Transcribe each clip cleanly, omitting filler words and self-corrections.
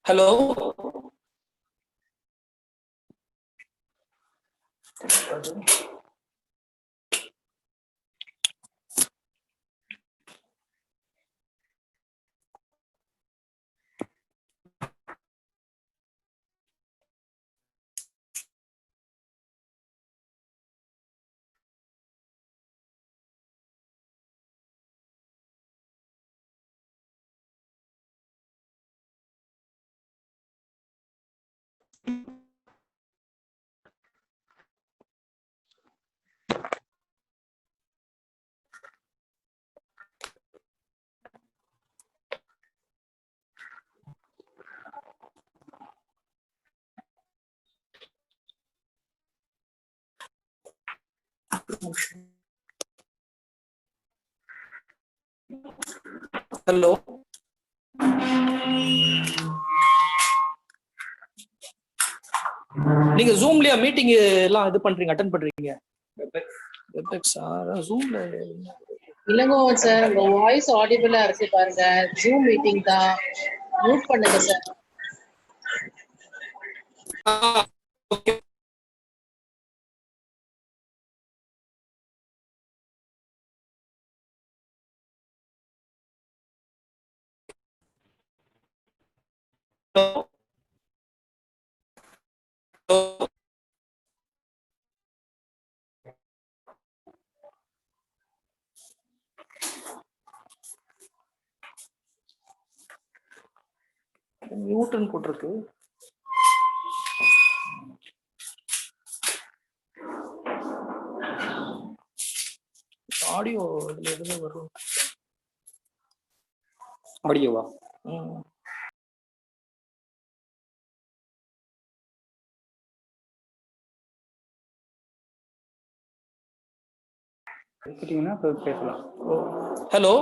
Hello. Hello. நீங்க ஜூம்லயா meeting எல்லாம் இது பண்றீங்க, அட்டெண்ட் பண்றீங்க? ஜூம்ல இல்லங்க சார், உங்க வாய்ஸ் ஆடிபிளா இருக்கு பாருங்க. ஜூம் மீட்டிங் தான், மியூட் பண்ணுங்க சார். மியூட்னு போட்டிருக்கு. ஆடியோ இதுல எதுவும் வரும்? ஆடியோவா? பேசலாம். ஹலோ.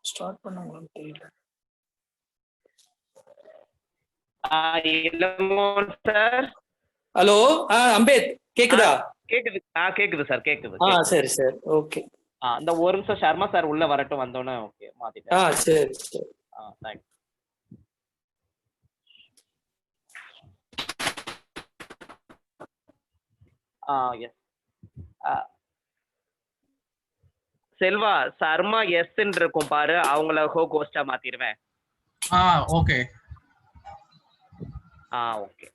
ஸ்டார்ட் பண்ணாங்களான்னு தெரியல. ஹலோ, அம்பேத் கேக்குதா? கேக்குது. கேக்குது சார், கேக்குது. சரி சரி, ஓகே. அந்த ஒரு நிமிஷம் சர்மா சார் உள்ள வரட்டும், வந்தோன்னே ஓகே மாத்திட்டேன். சரி சரி. தேங்க்ஸ். எஸ். செல்வா, சர்மா எஸ் இருக்கும் பாரு, அவங்கள கோஸ்டா மாத்திடுவேன். ஓகே. ஓகே.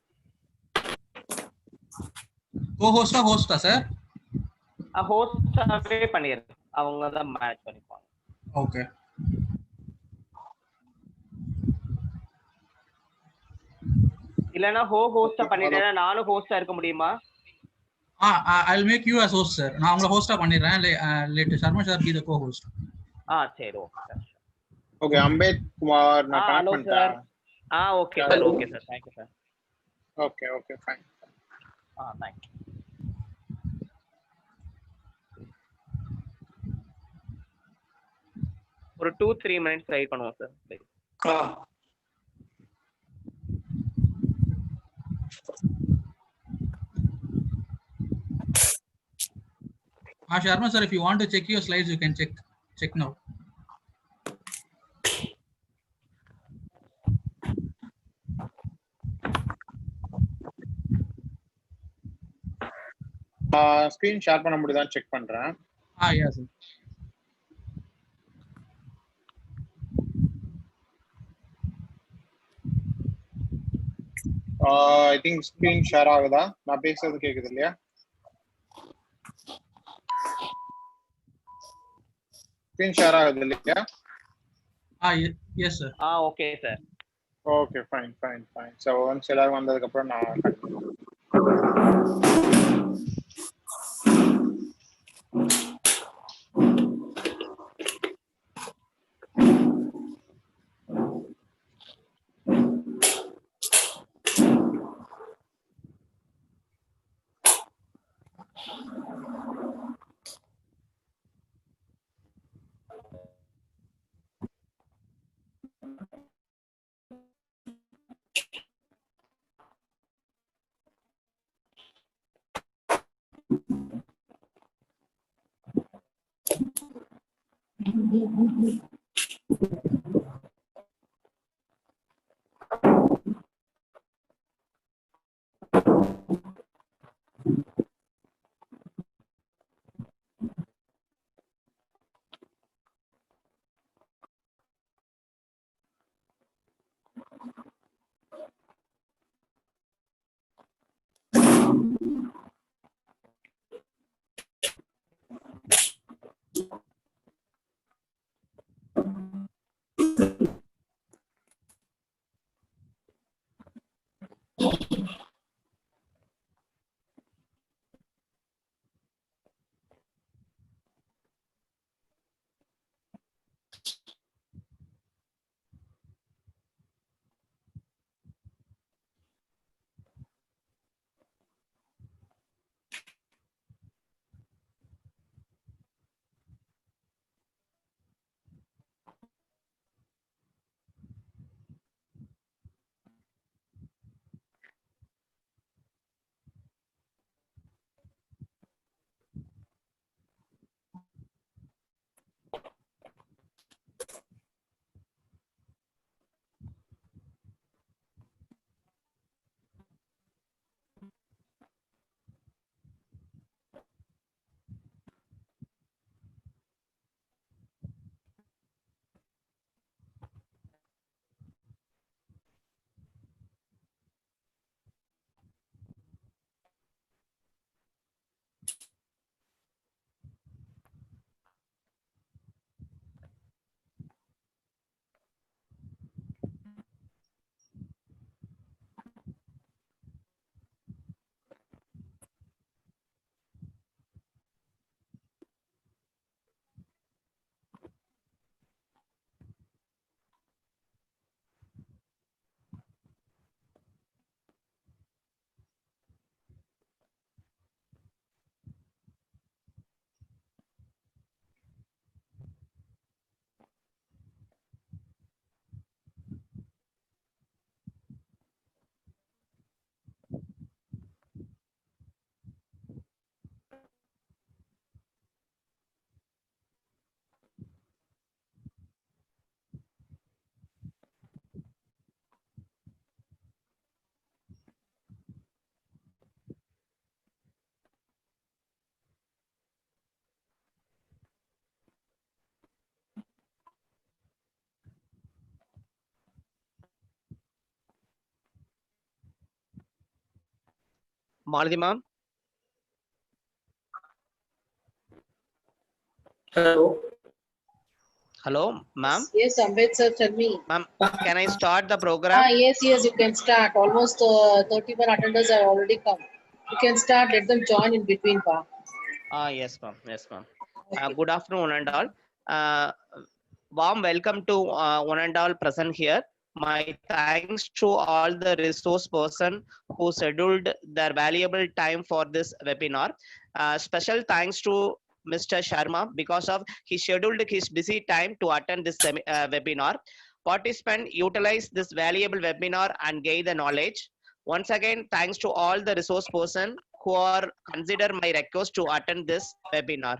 ஹோஸ்டா சார்? ஹோஸ்டாவே பண்ணிடுறேன், அவங்க தான் மேனேஜ் பண்ணிப்பாங்க. ஓகே. இல்லனா ஹோஸ்டா பண்ணிட்டேனா நானும் ஹோஸ்டா இருக்க முடியுமா? I'll make you as host sir. நான் உங்களை ஹோஸ்டா பண்ணிடுறேன். let Sharma sir be the co-host. சரி, ஓகே. ஓகே, அம்பேத் குமார் நான் கனெக்ட் பண்ணிட்டேன். Okay sir, okay sir. Thank you sir. Okay okay fine. Thank you. ஒரு 2-3 மினிட்ஸ் வெயிட் பண்ணுவோம் sir, please. Sharma sir, if you want to check your slides, you can check now. Screen share பண்ண முடியுதான்னு check பண்றேன். Yeah sir. I think screen share ஆகுதா? நான் பேசுறது கேக்குது இல்லையா? Screen share ஆகுது இல்லையா? Yes sir. Okay sir. Okay fine. So once எல்லாரும் வந்ததுக்கு அப்புறம் நான் Malati ma'am. Hello. Hello, ma'am. Yes, Ambeth sir, tell me. Ma'am, can I start the program? Yes, you can start. Almost 31 attenders have already come. You can start. Let them join in between, pa. Yes, ma'am. Yes, ma'am. Good afternoon, one and all. Warm welcome to one and all present here. My thanks to all the resource person who scheduled their valuable time for this webinar. Special thanks to Mr. Sharma because of he scheduled his busy time to attend this webinar. Participants utilize this valuable webinar and gain the knowledge. Once again, thanks to all the resource person who are consider my request to attend this webinar.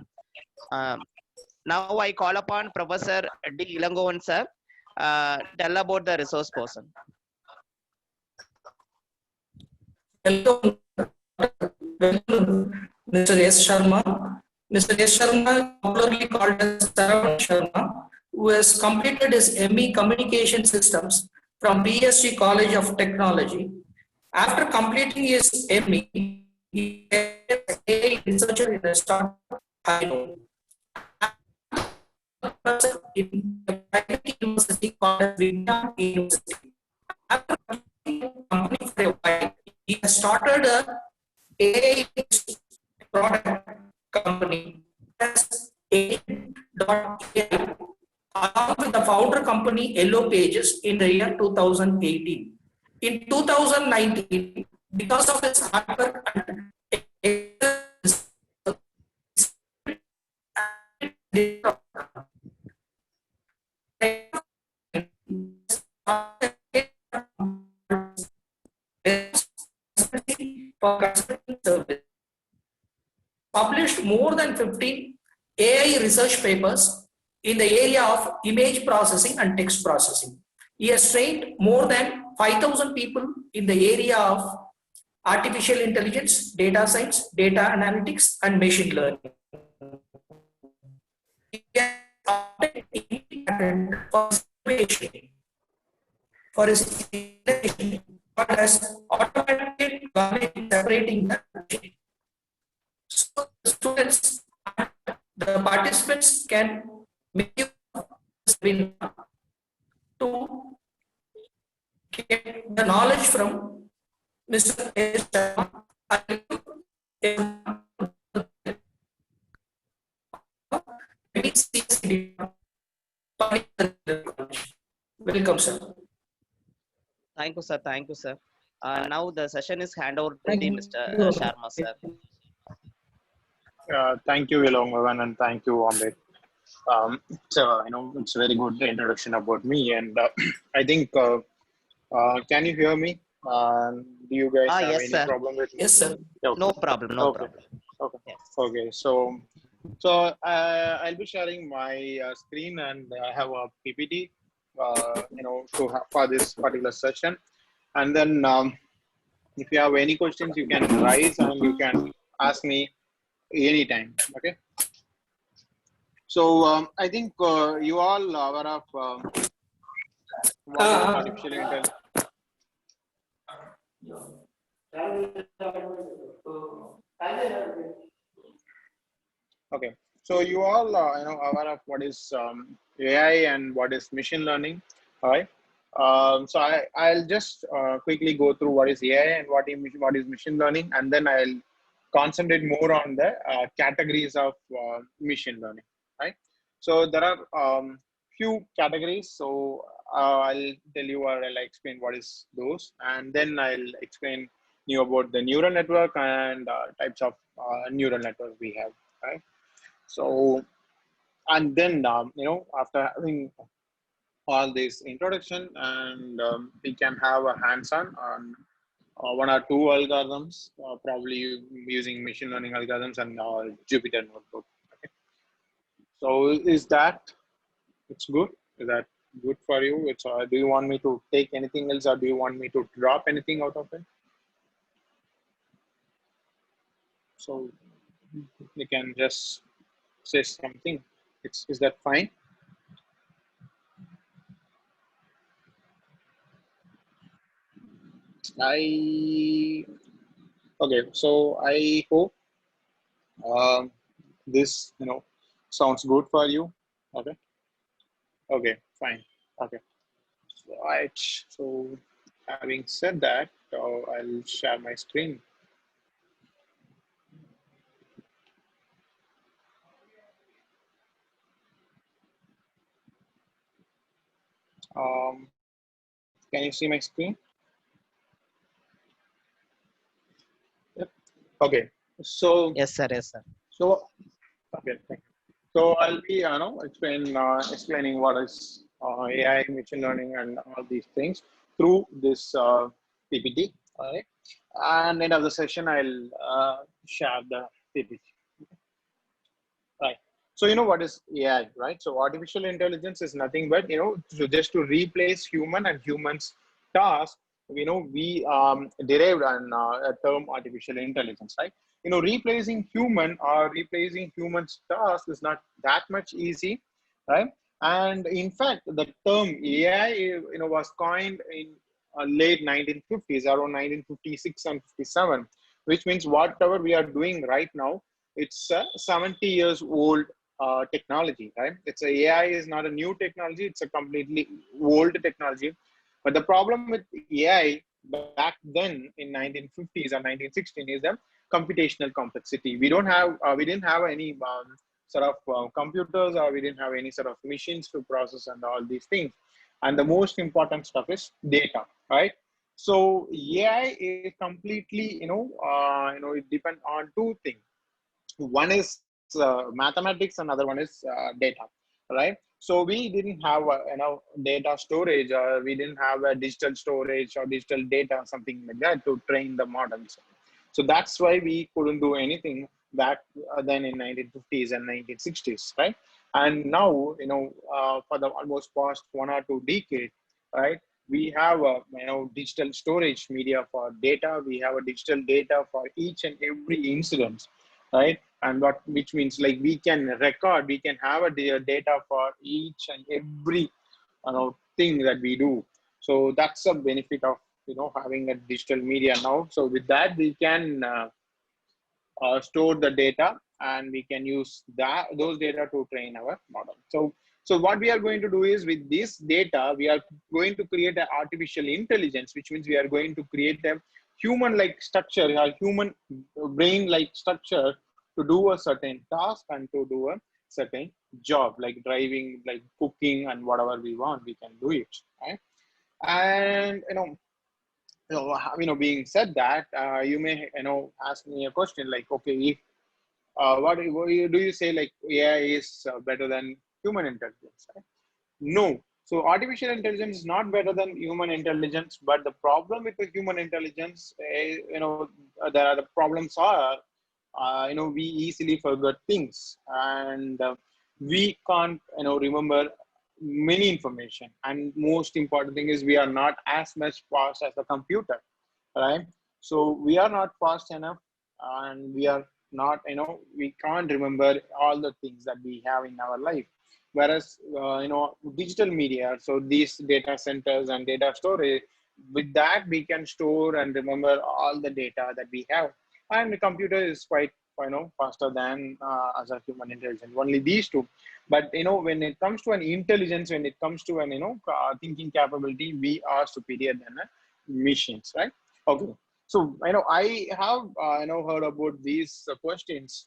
Now I call upon Professor D. Ilangovan sir, tell about the resource person. Welcome, Mr. S. Sharma. Mr. S. Sharma, popularly called as Saravanan Sharma, who has completed his ME Communication Systems from BSc College of Technology. After completing his ME, he is a researcher in a startup in a private university called Vietnam University. After completing the company for a while, he has started a AI product company as AI.ai along with the founder company Yellow Pages in the year 2018. In 2019, because of his hard work and for consulting service, published more than 15 AI research papers in the area of image processing and text processing. He has trained more than 5,000 people in the area of artificial intelligence, data science, data analytics, and machine learning. He has obtained patent for his innovation, but has automated garbage separating the machine. So the students and the participants can make use of this webinar to get the knowledge from Mr. S. Sharma. Welcome, sir. Thank you, sir. Thank you, sir. Now the session is hand over to Thank the you. Mr. Sharma, sir. Thank you, Ilongavan, and thank you, Ambeth. So, it's a very good introduction about me, and I think, can you hear me? Do you guys have Yes, any sir. problem with me? Yes, sir. Okay. No problem. No Okay. problem. Okay. Yes. Okay. So I'll be sharing my screen, and I have a PPT, for this particular session. And then, if you have any questions, you can raise and you can ask me anytime. Okay. So I think you all are aware of what is artificial intelligence. Okay, so you all aware of what is AI and what is machine learning, all right? So I'll just quickly go through what is AI and what is machine learning, and then I'll concentrate more on the categories of machine learning, right? So there are few categories. So I'll tell you, or I'll explain what is those, and then I'll explain you about the neural network and types of neural network we have, right? So, and then, after having all this introduction, and we can have a hands-on on one or two algorithms, probably using machine learning algorithms and Jupyter Notebook. Okay. So it's good? Is that good for you? Do you want me to take anything else, or do you want me to drop anything out of it? So you can just say something. Is that fine? Okay, so I hope this sounds good for you. Okay, fine. Okay, right. So having said that, I'll share my screen. Can you see my screen? Yep. Okay. So Yes, sir. Yes, sir. so okay. Thank you. So I'll be explaining what is AI, machine learning, and all these things through this PPT. All right. And end of the session, I'll share the PPT. Right. So what is AI, right? So artificial intelligence is nothing but just to replace human and humans' task. We derived an a term artificial intelligence, right? Replacing human or replacing humans' task is not that much easy, right? And in fact, the term AI, was coined in late 1950s, around 1956 and 57, which means whatever we are doing right now, it's a 70 years old technology, right? AI is not a new technology; it's a completely old technology. But the problem with AI back then in 1950s or 1916 is the computational complexity. We didn't have any sort of computers, or we didn't have any sort of machines to process and all these things. And the most important stuff is data, right? So AI is completely, it depends on two things. One is mathematics, another one is data, right? So we didn't have data storage, or we didn't have a digital storage or digital data, something like that, to train the models. So that's why we couldn't do anything back then in 1950s and 1960s, right? And now, for the almost past 1 or 2 decades, right, we have a digital storage media for data. We have a digital data for each and every incident, right? And which means like we can record, we can have a data for each and every thing that we do. So that's a benefit of having a digital media now. So with that, we can store the data, and we can use those data to train our model. So what we are going to do is, with this data, we are going to create an artificial intelligence, which means we are going to create a human-like structure, a human brain-like structure to do a certain task and to do a certain job, like driving, like cooking, and whatever we want, we can do it, right? And being said that, you may ask me a question like, okay, if do you say like AI is better than human intelligence, right? No. So artificial intelligence is not better than human intelligence, but the problem with the human intelligence, the problems are, we easily forget things, and we can't, remember many information. And most important thing is, we are not as much fast as the computer, right? So we are not fast enough, and we are not, we can't remember all the things that we have in our life. Whereas, digital media, so these data centers and data storage, with that we can store and remember all the data that we have. And the computer is quite, faster than as a human intelligence. Only these two. But when it comes to an intelligence, when it comes to an thinking capability, we are superior than machines, right? Okay. So I have heard about these questions.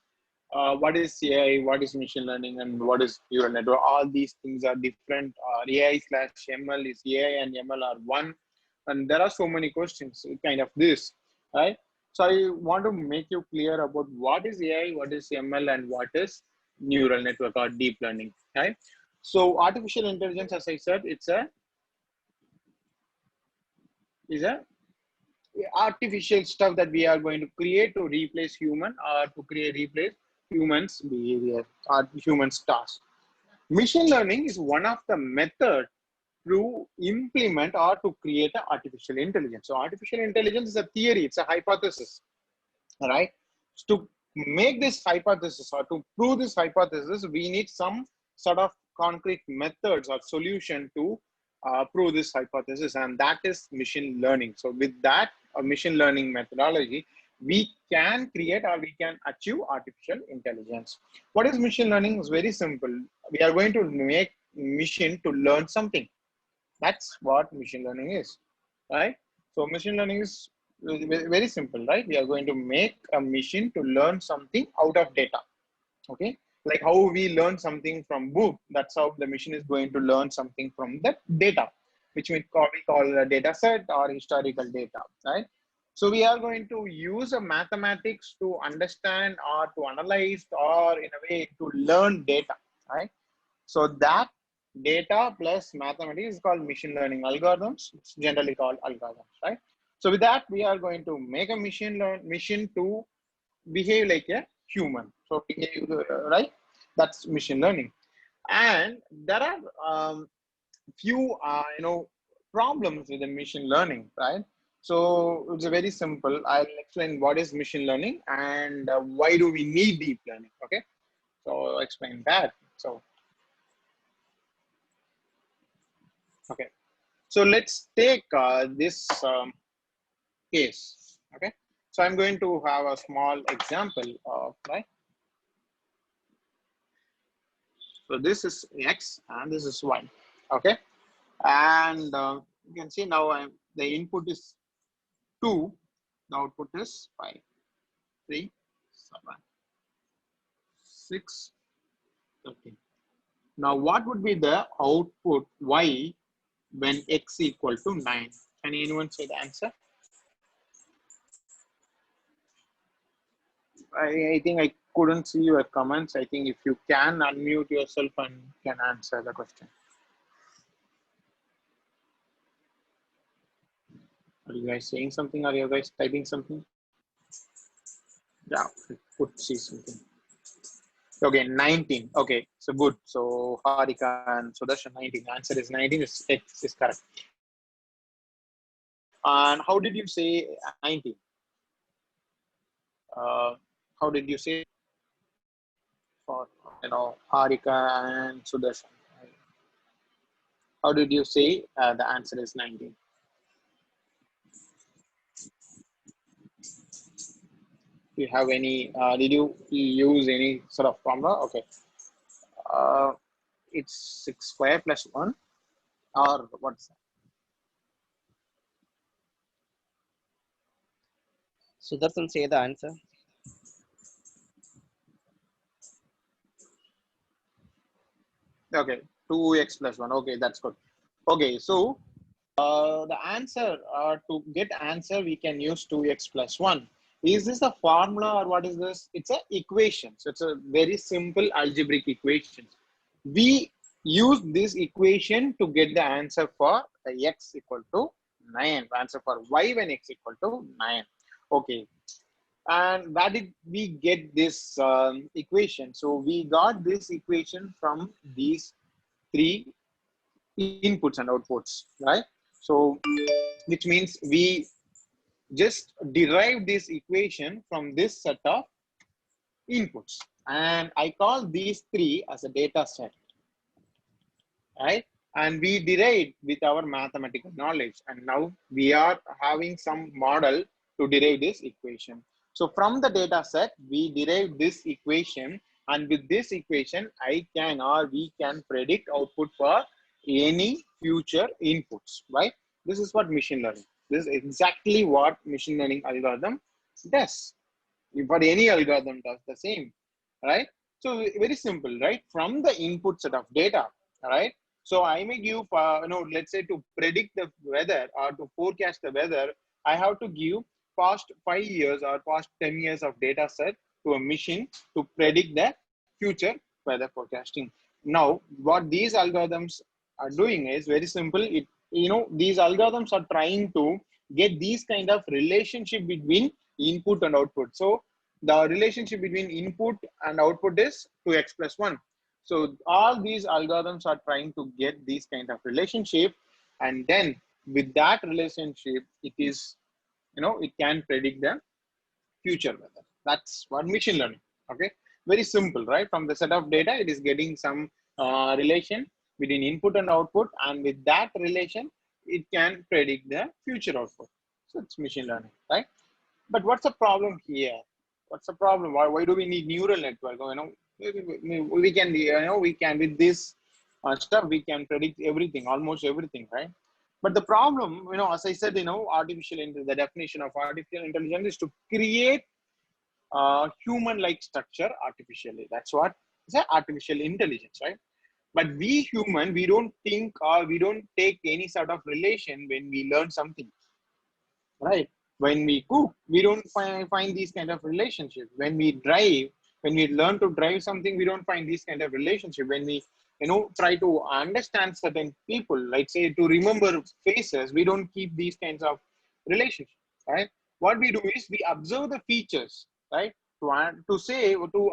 What is AI, what is machine learning, and what is neural network? All these things are different. AI/ML is AI and ML are one, and there are so many questions kind of this, right? So I want to make you clear about what is AI, what is ML, and what is neural network or deep learning, right? So artificial intelligence, as I said, it's a artificial stuff that we are going to create to replace human, or to replace humans behavior or humans task. Machine learning is one of the method to implement or to create an artificial intelligence. So artificial intelligence is a theory, it's a hypothesis, right? To make this hypothesis or to prove this hypothesis, we need some sort of concrete methods or solution to prove this hypothesis, and that is machine learning. So with that machine learning methodology, we can create or we can achieve artificial intelligence. What is machine learning? Is very simple. We are going to make machine to learn something. That's what machine learning is, right? So machine learning is very simple, right? We are going to make a machine to learn something out of data. Okay, like how we learn something from book, that's how the machine is going to learn something from the data, which we call a data set or historical data, right? So we are going to use a mathematics to understand or to analyze, or in a way to learn data, right? So that data plus mathematics is called machine learning algorithms. It's generally called algorithms, right? So with that, we are going to make a machine to behave like a human. So behave, right? That's machine learning. And there are few problems with the machine learning, right? So it's a very simple. I'll explain what is machine learning and why do we need deep learning. Okay, so I'll explain that. So okay, so let's take this case. Okay, so I'm going to have a small example of, right? So this is X and this is Y. Okay, and you can see now the input is 2, the output is 5, 3, 7, 6, 13. Now what would be the output Y when X equal to 9? Can anyone say the answer? I think I couldn't see your comments. I think if you can unmute yourself and can answer the question. Are you guys saying something? Are you guys typing something? Yeah, I could see something. Okay, 19. Okay, so good. So Harika and Sudarshan, 19. Answer is 19. X is correct. And how did you say 19? How did you say for Harika and Sudarshan? How did you say the answer is 19? Do you have any? Did you use any sort of formula? Okay. Uh, it's 6 square plus 1, or what's that? Sudarshan, say the answer. Okay, 2x plus 1. Okay, that's good. Okay, so the answer, to get answer, we can use 2x plus 1. Is this a formula or what is this? It's an equation. So it's a very simple algebraic equation. We use this equation to get the answer for the x equal to 9. Answer for y when x equal to 9. Okay. And where did we get this equation? So we got this equation from these three inputs and outputs, right? So which means we just derive this equation from this set of inputs, and I call these three as a data set, right? And we derived with our mathematical knowledge, and now we are having some model to derive this equation. So from the data set, we derive this equation, and with this equation, I can or we can predict output for any future inputs, right? This is what machine learning. This is exactly what machine learning algorithm does. For any algorithm does the same, right? So very simple, right? From the input set of data, right? So I may give, let's say to predict the weather or to forecast the weather, I have to give past 5 years or past 10 years of data set to a machine to predict the future weather forecasting. Now, what these algorithms are doing is very simple. These algorithms are trying to get these kind of relationship between input and output. So the relationship between input and output is 2x plus 1. So all these algorithms are trying to get these kind of relationship, and then with that relationship, it can predict the future weather. That's what machine learning. Okay, very simple, right? From the set of data, it is getting some relation between input and output, and with that relation, it can predict the future output. So it's machine learning, right? But what's the problem here? What's the problem? Why do we need neural network? We can, we can with this stuff, we can predict everything, almost everything, right? But the problem, as I said, the definition of artificial intelligence is to create human-like structure artificially. That's what is artificial intelligence, right? But we human, we don't think or we don't take any sort of relation when we learn something, right? When we cook, we don't find these kind of relationship. When we drive, when we learn to drive something, we don't find these kind of relationship. When we try to understand certain people, like say to remember faces, we don't keep these kinds of relationship, right? What we do is we observe the features, right? To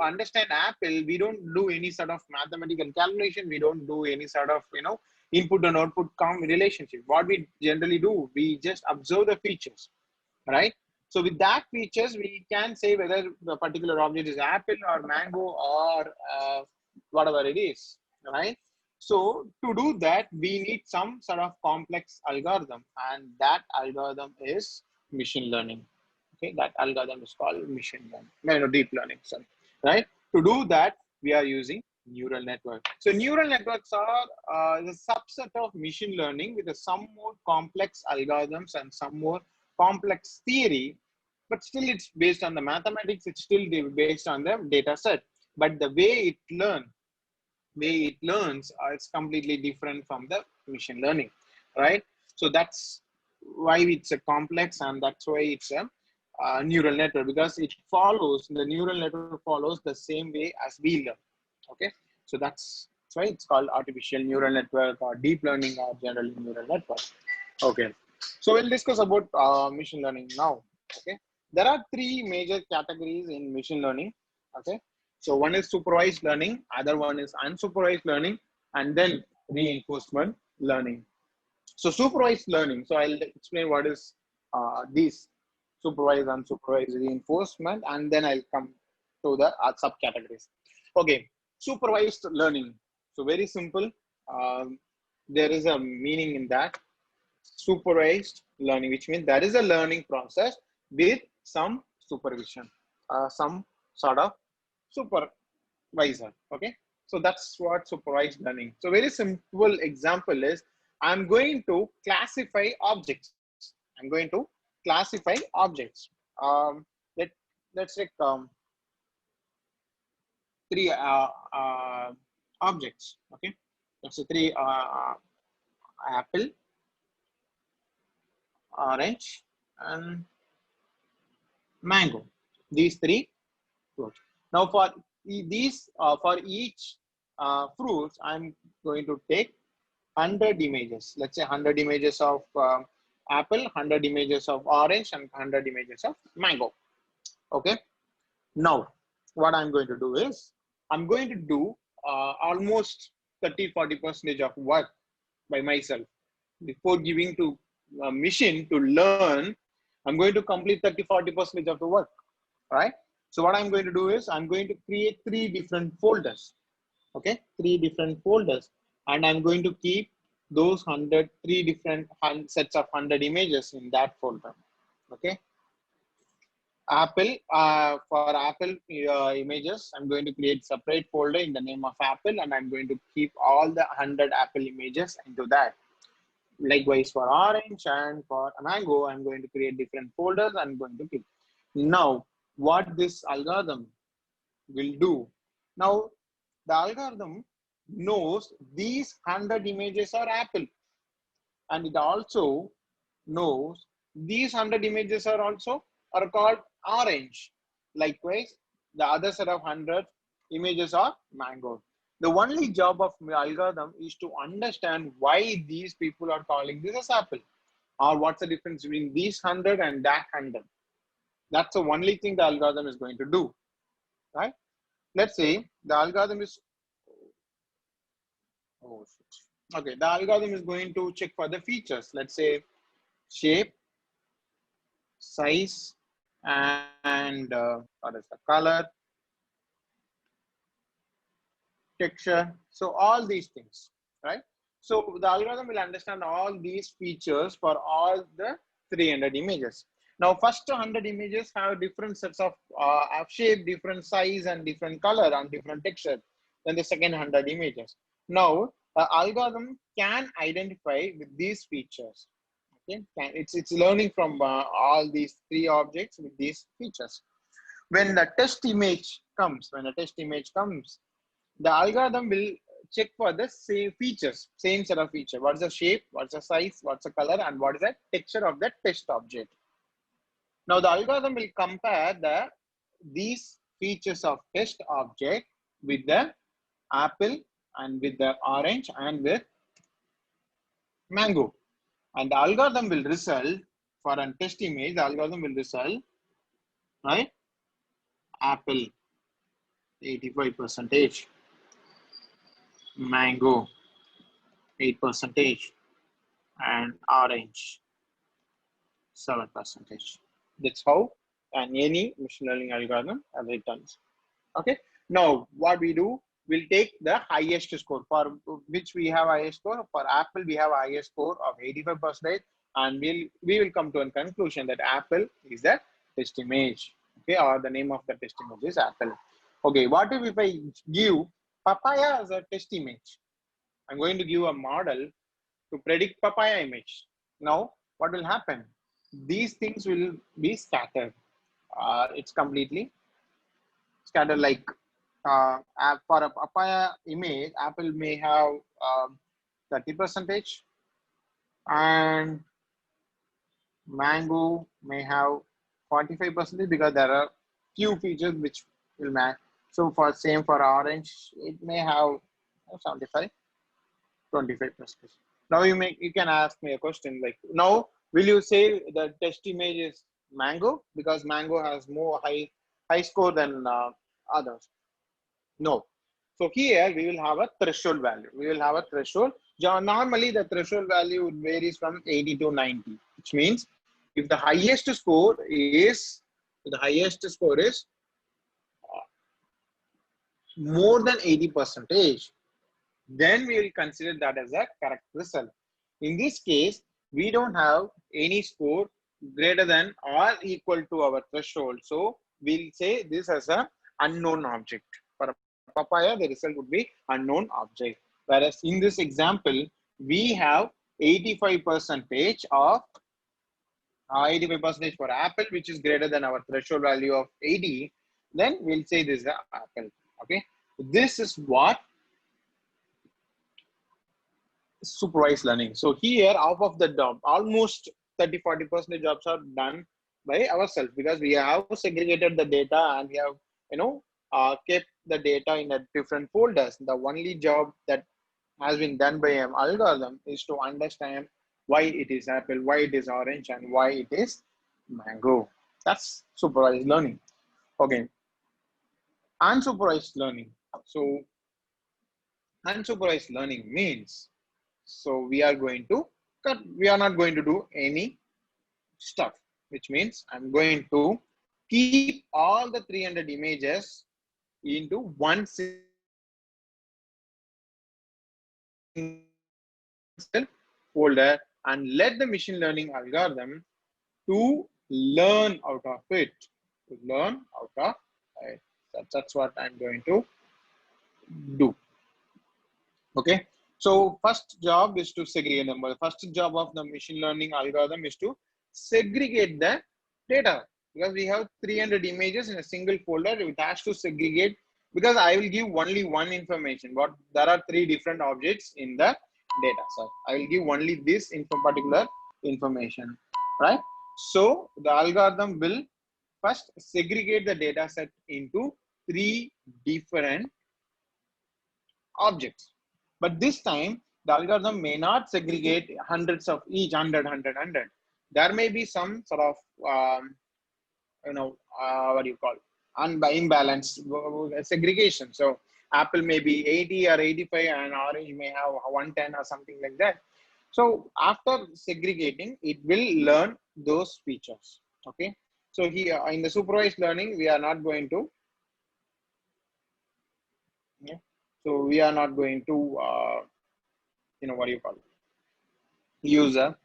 understand apple, we don't do any sort of mathematical calculation. We don't do any sort of input and output relationship. What we generally do, we just observe the features, right? So with that features, we can say whether the particular object is apple or mango or whatever it is, right? So to do that, we need some sort of complex algorithm, and that algorithm is machine learning. Okay, that algorithm is called machine learning, no, deep learning, sorry, right? To do that, we are using neural network. So neural networks are the subset of machine learning with some more complex algorithms and some more complex theory, but still it's based on the mathematics. It's still based on the data set, but the way it learns it's completely different from the machine learning, right? So that's why it's a complex, and that's why it's a neural network, because the neural network follows the same way as we learn. Okay, so that's why it's called artificial neural network or deep learning or generally neural network. Okay, so we'll discuss about machine learning now. Okay, there are three major categories in machine learning. Okay, So one is supervised learning, other one is unsupervised learning, and then reinforcement learning. So supervised learning. So I'll explain what is these supervised, unsupervised, reinforcement, and then I'll come to the subcategories. Okay, supervised learning. So very simple. There is a meaning in that. Supervised learning, which means there is a learning process with some supervision, some sort of supervisor. Okay, so that's what supervised learning. So very simple example is I'm going to classify objects. I'm going to classify objects. Let's take three objects. Okay, let's say three apple, orange, and mango. These three fruits. Now for these, for each fruits, I'm going to take 100 images. Let's say 100 images of apple, 100 images of orange, and 100 images of mango. Okay. Now, what I'm going to do is, I'm going to do almost 30-40% of work by myself. Before giving to a machine to learn, I'm going to complete 30-40% of the work, right? So what I'm going to do is, I'm going to create 3 different folders. Okay, 3 different folders, and I'm going to keep those 3 different sets of 100 images in that folder. Okay, apple, for apple images, I'm going to create separate folder in the name of apple, and I'm going to keep all the 100 apple images into that. Likewise for orange and for mango, I'm going to create different folders. I'm going to keep. Now what this algorithm will do, now the algorithm knows these 100 images are apple, and it also knows these 100 images are also are called orange. Likewise, the other set of 100 images are mango. The only job of the algorithm is to understand why these people are calling this as apple, or what's the difference between these 100 and that 100. That's the only thing the algorithm is going to do, right? Let's say the algorithm is, oh shit. Okay, the algorithm is going to check for the features. Let's say shape, size, and what is the color, texture. So all these things, right? So the algorithm will understand all these features for all the 300 images. Now, first 100 images have different sets of shape, different size, and different color and different texture than the second 100 images. Now, the algorithm can identify with these features. Okay, it's learning from all these 3 objects with these features. When the test image comes, the algorithm will check for the same features, same set of features. What's the shape, what's the size, what's the color, and what is the texture of that test object. Now the algorithm will compare these features of test object with the apple, and with the orange, and with mango. And the algorithm will result for a test image, the algorithm will result, right? Apple 85%, mango 8%, and orange 7%. That's how any machine learning algorithm returns. Okay. Now what we do, we'll take the highest score, for which we have highest score. For apple, we have highest score of 85%, and we will come to a conclusion that apple is the test image. Okay, or the name of the test image is apple. Okay, what if I give papaya as a test image? I'm going to give a model to predict papaya image. Now, what will happen? These things will be scattered. It's completely scattered. Like for a papaya image, apple may have 30%, and mango may have 45%, because there are few features which will match. So for same for orange, it may have 75, 25%. Now you can ask me a question like, now will you say the test image is mango because mango has more high score than others? No. So here we will have a threshold value. We will have a threshold. Normally the threshold value varies from 80 to 90, which means if the highest score is more than 80 percentage, then we will consider that as a correct result. In this case, we don't have any score greater than or equal to our threshold. So we'll say this as a unknown object. For papaya, the result would be unknown object. Whereas in this example, we have 85 percentage of 85 percentage for apple, which is greater than our threshold value of 80. Then we'll say this is an apple. Okay, this is what supervised learning. So here, half of the job, almost 30-40% jobs are done by ourselves, because we have segregated the data and we have, kept the data in a different folders. The only job that has been done by an algorithm is to understand why it is apple, why it is orange, and why it is mango. That's supervised learning. Okay, unsupervised learning. So unsupervised learning means, so we are not going to do any stuff, which means I'm going to keep all the 300 images into one single folder and let the machine learning algorithm to learn out of it. That's what I'm going to do. Okay. So first job is to segregate them. The first job of the machine learning algorithm is to segregate the data, because we have 300 images in a single folder. It has to segregate, because I will give only one information. But there are 3 different objects in the data. So I will give only this particular information, right? So the algorithm will first segregate the data set into 3 different objects. But this time, the algorithm may not segregate hundreds of each, 100. There may be some sort of, what do you call, imbalanced segregation. So apple may be 80 or 85 and orange may have 110 or something like that. So after segregating, it will learn those features. Okay. So here in the supervised learning, we are not going to, yeah. So we are not going to, what do you call it? User.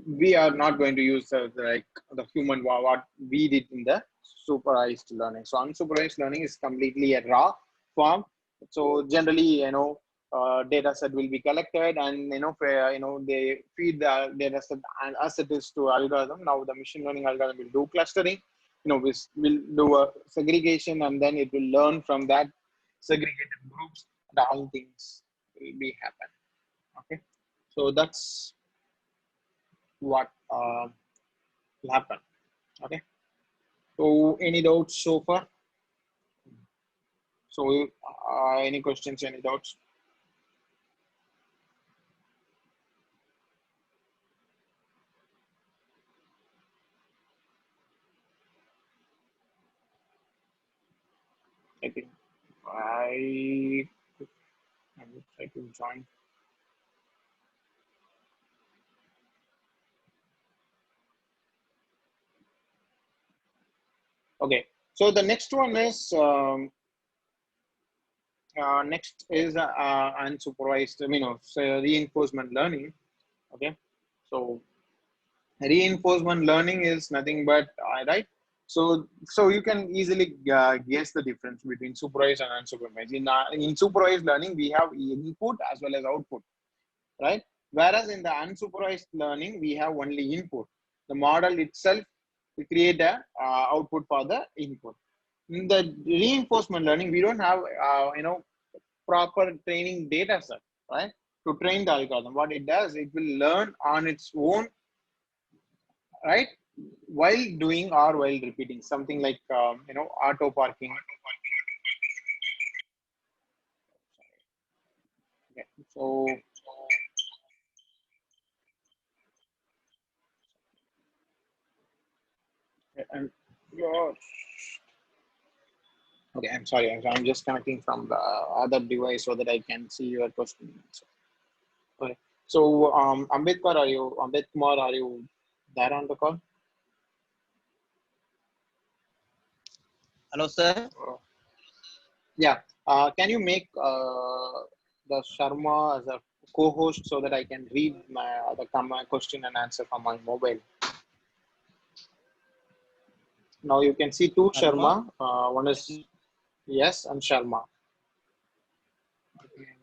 We are not going to use like the human what we did in the supervised learning. So unsupervised learning is completely a raw form. So generally, data set will be collected, and they feed the data set and as it is to algorithm. Now the machine learning algorithm will do clustering. Will do a segregation, and then it will learn from that segregated groups. And all things will be happen. Okay, so that's what will happen. Okay, so any doubts so far? So any questions, any doubts? I think I will try to join. Okay, so the next one is unsupervised, so reinforcement learning. Okay, so reinforcement learning is nothing but right. So you can easily guess the difference between supervised and unsupervised. In supervised learning, we have input as well as output, right? Whereas in the unsupervised learning, we have only input. The model itself will create a output for the input. In the reinforcement learning, we don't have proper training data set, right? To train the algorithm, what it does, it will learn on its own, right? While doing or while repeating, something like auto parking. Okay. So and Okay, I'm sorry. I'm just connecting from the other device so that I can see your question. Okay. So, Ambedh Kumar, are you there on the call? Hello, sir. Yeah. Can you make the Sharma as a co-host so that I can read my question and answer from my mobile? Now you can see two Sharma. Sharma. One is yes and Sharma.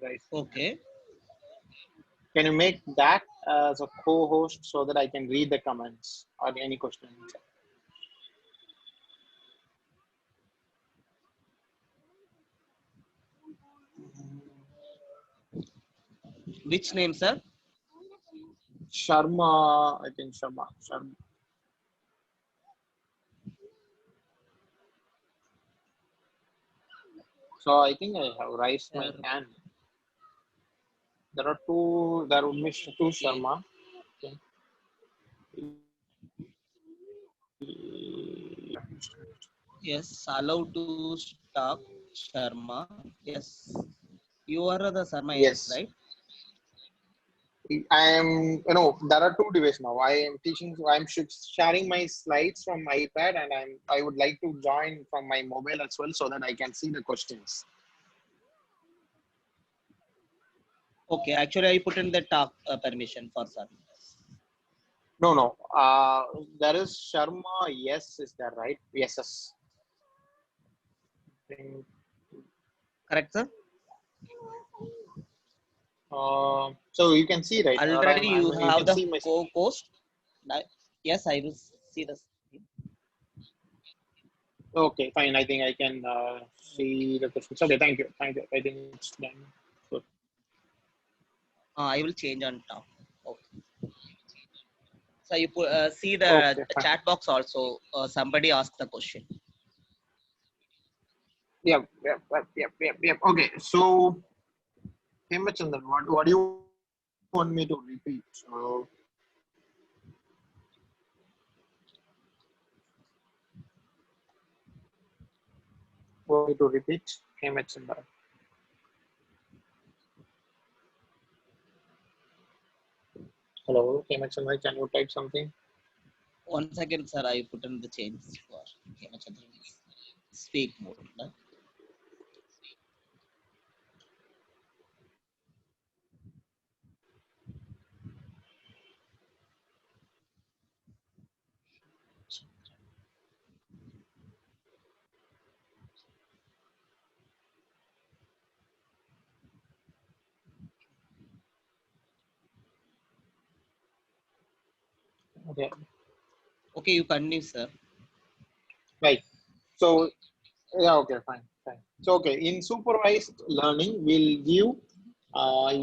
Right. Okay. Can you make that as a co-host so that I can read the comments or any questions? Which name, sir? Sharma, I think Sharma. So I think I have raised my hand. There are two Sharma. Okay. Yes, allow to stop Sharma. Yes. You are the Sharma, yes, Yes. right? I am, there are two devices now. I am teaching, I'm sharing my slides from my iPad, and I would like to join from my mobile as well so that I can see the questions. Okay, actually, I put in the talk permission for Sharma. No. There is Sharma. Yes, is that right? Yes. Correct, sir? So you can see, right? Already you you have can the see my. co-host. Yes, I will see this. Okay, fine. I think I can see the questions. Okay, thank you. I think it's done. Good. I will change on top. Okay. So you see the Okay, fine. chat box also. Somebody asked the question. Yep. Okay, so Hemachandran, what do you want me to repeat? So, want me to repeat? Hemachandran. Hello, Hemachandran, can you type something? 1 second, sir. I put in the change for speak mode. No? Okay. Okay, you continue, sir. Right. So, yeah, okay, fine. So, okay, in supervised learning, we'll give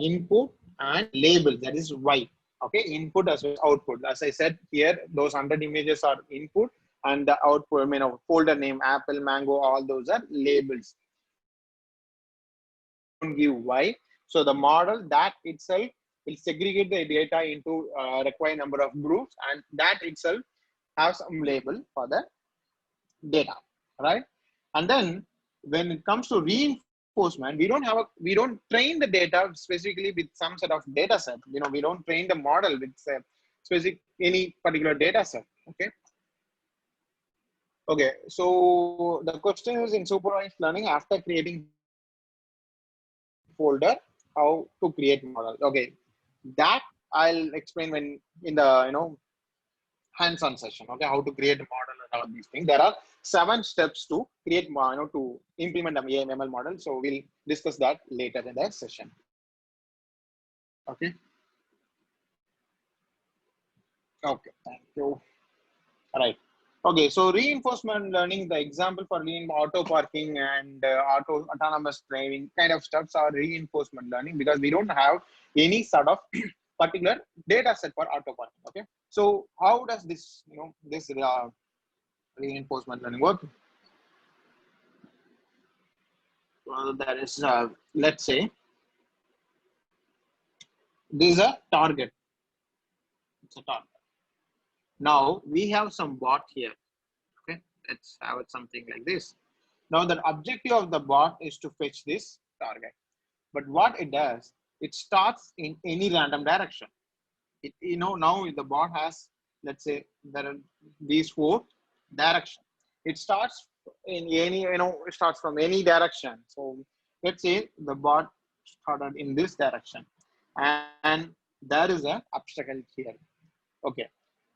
input and label, that is Y. Okay, input as well as output. As I said here, those 100 images are input, and the output, folder name, Apple, Mango, all those are labels. Give Y. So the model that itself will segregate the data into required number of groups, and that itself has some label for the data, right? And then when it comes to reinforcement, we don't train the data specifically with some sort of data set. We don't train the model with specific any particular data set. Okay, so the question is, in supervised learning, after creating folder, how to create model. Okay, that I'll explain when in the hands-on session. Okay, how to create a model and all these things. There are 7 steps to create, to implement an AML model. So we'll discuss that later in the session. Okay. Okay. Thank you. All right. Okay. So reinforcement learning, the example for auto parking and autonomous driving kind of stuffs are reinforcement learning, because we don't have any sort of particular data set for auto parking. Okay. So how does this, this reinforcement learning work? Well, that is, let's say, this is a target. It's a target. Now we have some bot here. Okay, let's have it something like this. Now the objective of the bot is to fetch this target. But what it does, it starts in any random direction. Now the bot has, let's say there are these 4 directions. It starts in any, it starts from any direction. So let's say the bot started in this direction, and there is an obstacle here. Okay.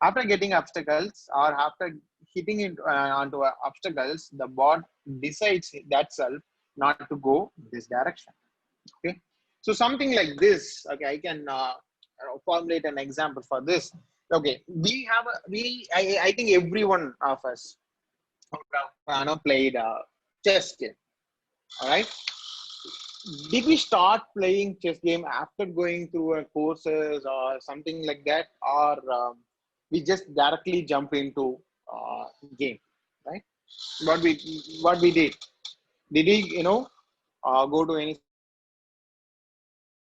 After getting obstacles or after hitting it onto obstacles, the bot decides that self not to go this direction. Okay. So something like this. Okay, I can formulate an example for this. Okay, I think everyone of us played chess game. All right. Did we start playing chess game after going through a courses or something like that, or we just directly jump into game, right? What we did we go to any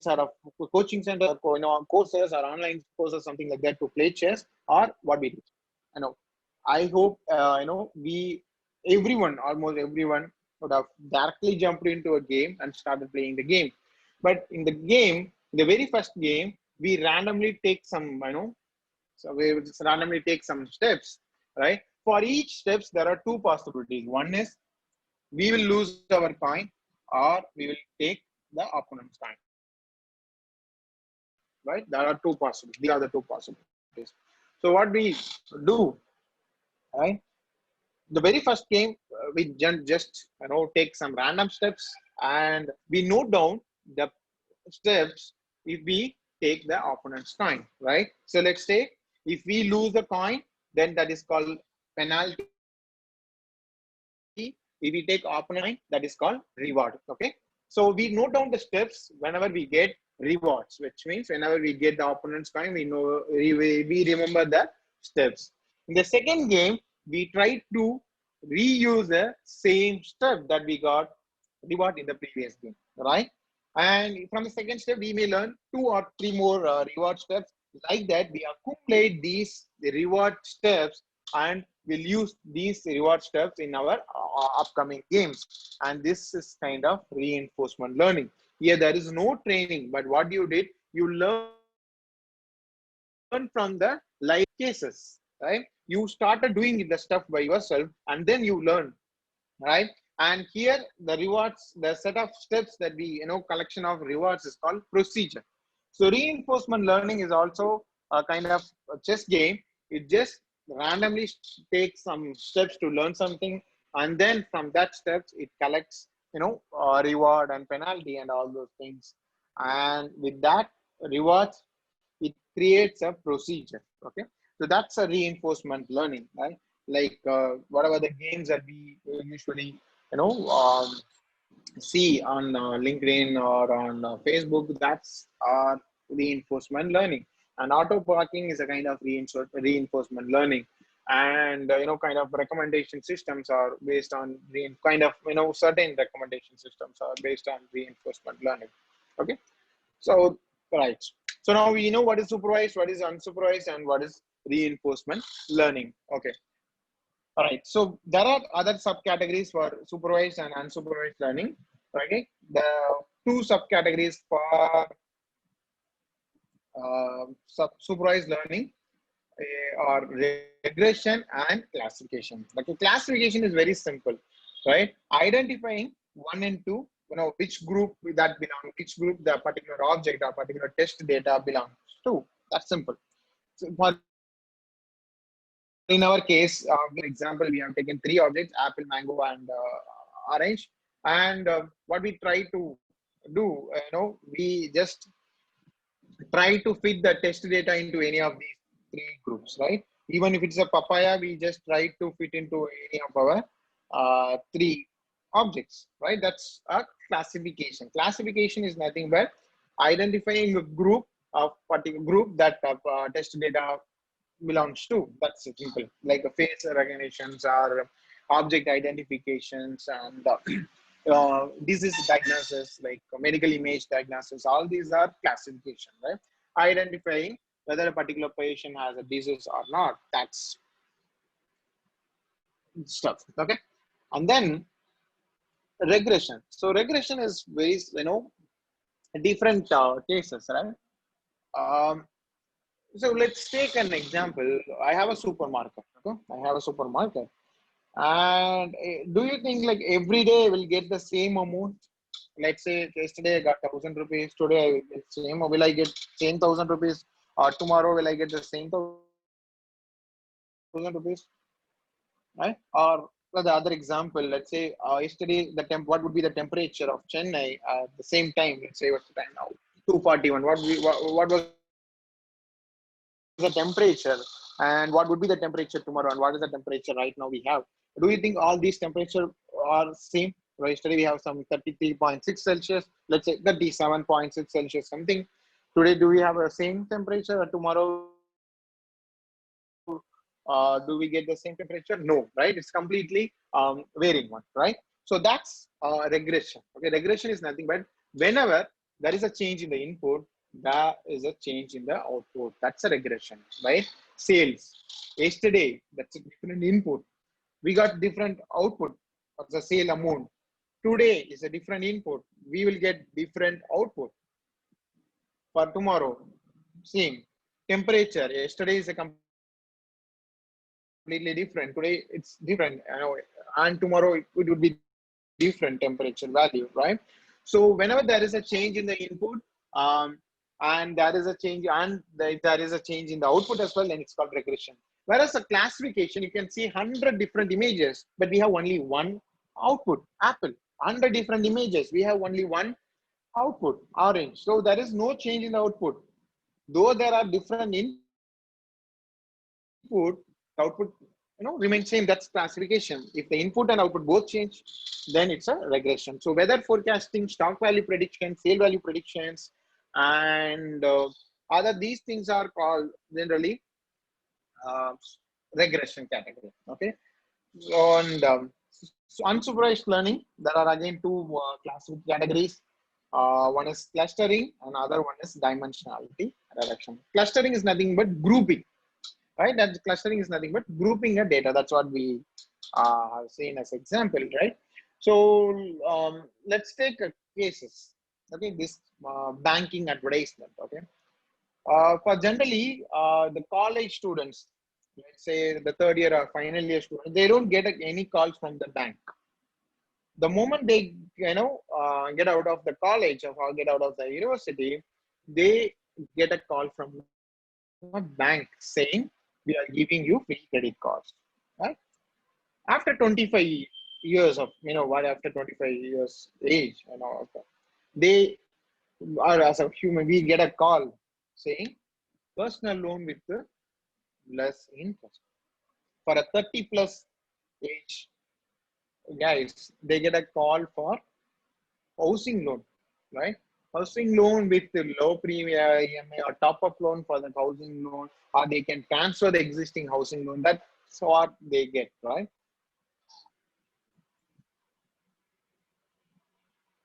sort of coaching center, courses or online courses, something like that, to play chess, or what we did? I hope almost everyone would have directly jumped into a game and started playing the game. But in the game, the very first game, we randomly take some, so we just randomly take some steps, right? For each steps, there are 2 possibilities. One is we will lose our coin, or we will take the opponent's coin, right? There are 2 possibilities. These are the 2 possibilities. So what we do, right? The very first game, we just take some random steps, and we note down the steps if we take the opponent's coin, right? So let's say if we lose the coin, then that is called penalty. If we take opponent coin, that is called reward. Okay. So we note down the steps whenever we get rewards, which means whenever we get the opponent's coin, we remember the steps. In the second game, we try to reuse the same step that we got reward in the previous game, right? And from the second step, we may learn 2 or 3 more reward steps. Like that, we accumulate these reward steps, and we'll use these reward steps in our upcoming games. And this is kind of reinforcement learning. Here, there is no training, but what you did, you learn from the live cases, right? You started doing the stuff by yourself, and then you learn, right? And here the rewards, the set of steps that we, collection of rewards is called procedure. So reinforcement learning is also a kind of a chess game. It just randomly takes some steps to learn something, and then from that steps it collects, reward and penalty and all those things. And with that rewards, it creates a procedure. Okay, so that's a reinforcement learning, right? Like whatever the games that we usually see on LinkedIn or on Facebook, that's our reinforcement learning. And auto parking is a kind of reinforcement learning. And kind of recommendation systems are based on certain recommendation systems are based on reinforcement learning. Okay, so right. So now we know what is supervised, what is unsupervised, and what is reinforcement learning. Okay. All right. So there are other subcategories for supervised and unsupervised learning. Okay. The 2 subcategories for supervised learning are regression and classification. Okay. Classification is very simple, right? Identifying 1 and 2, which group that belong, which group the particular object or particular test data belongs to. That's simple. So for in our case, for example, we have taken 3 objects: apple, mango, and orange. And what we try to do, we just try to fit the test data into any of these 3 groups, right? Even if it's a papaya, we just try to fit into any of our 3 objects, right? That's a classification. Classification is nothing but identifying a group of particular group that test data belongs to. That's simple, like a face recognitions or object identifications and disease diagnosis, like medical image diagnosis. All these are classification, right? Identifying whether a particular patient has a disease or not. That's stuff. Okay. And then regression. So regression is very, different cases, right? Um, so let's take an example. I have a supermarket. Okay, I have a supermarket, and do you think like every day I will get the same amount? Let's say yesterday I got 1,000 rupees. Today I will get same. Or will I get same 1,000 rupees? Or tomorrow will I get the same 1,000 rupees? Right? Or the other example, let's say yesterday what would be the temperature of Chennai at the same time? Let's say what's the time now? 2:41. What was the temperature, and what would be the temperature tomorrow, and what is the temperature right now we have? Do you think all these temperature are same? Right, yesterday we have some 33.6 Celsius, let's say 37.6 Celsius something. Today do we have the same temperature, or tomorrow do we get the same temperature? No, right? It's completely varying one, right? So that's regression. Okay, regression is nothing but whenever there is a change in the input, there is a change in the output. That's a regression, right? Sales. Yesterday, that's a different input. We got different output of the sale amount. Today is a different input. We will get different output. For tomorrow, same. Temperature. Yesterday is a completely different. Today it's different, and tomorrow it would be different temperature value, right? So whenever there is a change in the input, and there is a change, and there is a change in the output as well, then it's called regression. Whereas a classification, you can see 100 different images, but we have only one output. Apple, 100 different images, we have only one output, orange. So there is no change in the output. Though there are different input, output remains same. That's classification. If the input and output both change, then it's a regression. So weather forecasting, stock value prediction, sale value predictions, and other these things are called generally regression category. Okay. And so unsupervised learning, there are again two classic categories. One is clustering, and other one is dimensionality reduction. Clustering is nothing but grouping, right? That clustering is nothing but grouping a data. That's what we have seen as example, right? So let's take cases. Okay, this banking advertisement. Okay, for generally the college students, let's say the third year or final year students, they don't get any calls from the bank. The moment they get out of the college or get out of the university, they get a call from a bank saying we are giving you free credit cards, right? After 25 years of after 25 years age, they are, as a human, we get a call saying personal loan with less interest. For a 30 plus age guys, they get a call for housing loan, right? Housing loan with the low premium EMI or top up loan for the housing loan, or they can transfer the existing housing loan. That's what they get, right?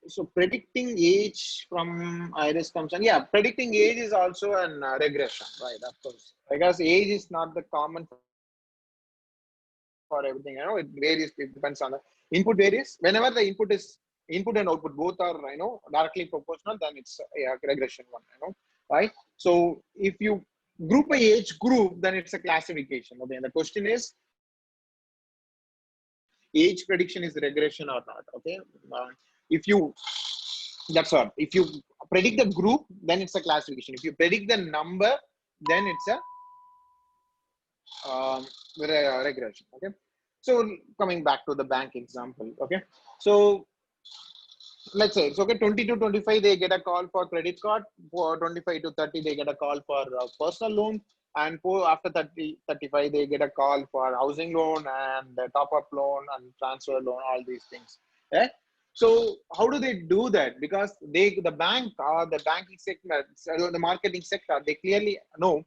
So predicting age from iris function, yeah, predicting age is also an regression, right? Of course, because age is not the common for everything. It varies. It depends on the input varies. Whenever the input and output both are directly proportional, then it's a regression one. Right? So if you group by age group, then it's a classification. Okay, and the question is, age prediction is regression or not? Okay, if you that's all. If you predict the group, then it's a classification. If you predict the number, then it's a regression. Okay, so coming back to the bank example. Okay, so let's say it's okay, 20 to 25 they get a call for credit card, for 25 to 30 they get a call for personal loan, and after 35 they get a call for housing loan and the top up loan and transfer loan, all these things. Yeah. So how do they do that? Because the bank or the banking sector, the marketing sector, they clearly know,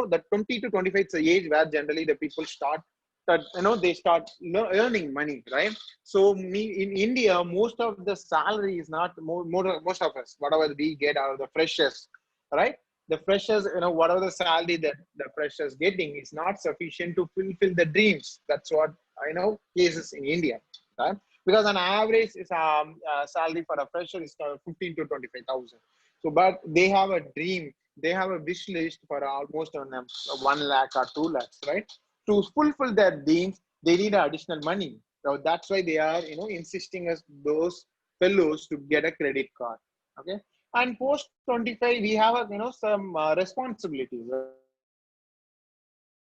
that 20 to 25 is the age where generally the people start that they start earning money, right? So in India, most of the salary is not most of us, whatever we get out of the freshers, right? The freshers, whatever the salary that the freshers getting is not sufficient to fulfill the dreams. That's what I know cases in India, right? because an average is salary for a fresher is 15 to 25,000. So, but they have a dream, they have a wish list for almost 1 lakh or 2 lakhs, right? To fulfill their dreams, they need additional money. So that's why they are, insisting us those fellows to get a credit card. Okay, and post 25, we have some responsibilities,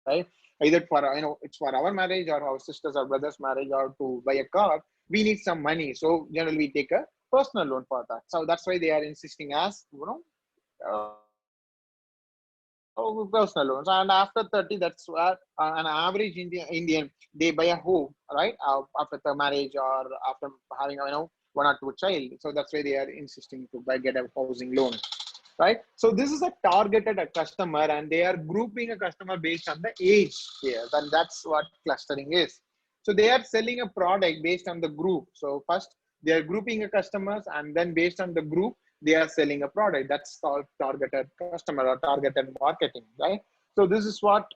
right? Either for it's for our marriage or our sisters or brothers' marriage or to buy a car, we need some money. So generally, we take a personal loan for that. So that's why they are insisting as personal loans. And after 30, that's where an average Indian, they buy a home, right? After the marriage or after having 1 or 2 child. So that's why they are insisting to get a housing loan, right? So this is a targeted customer, and they are grouping a customer based on the age here. And that's what clustering is. So they are selling a product based on the group. So first they are grouping a customers, and then based on the group, they are selling a product. That's called targeted customer or targeted marketing, right? So this is what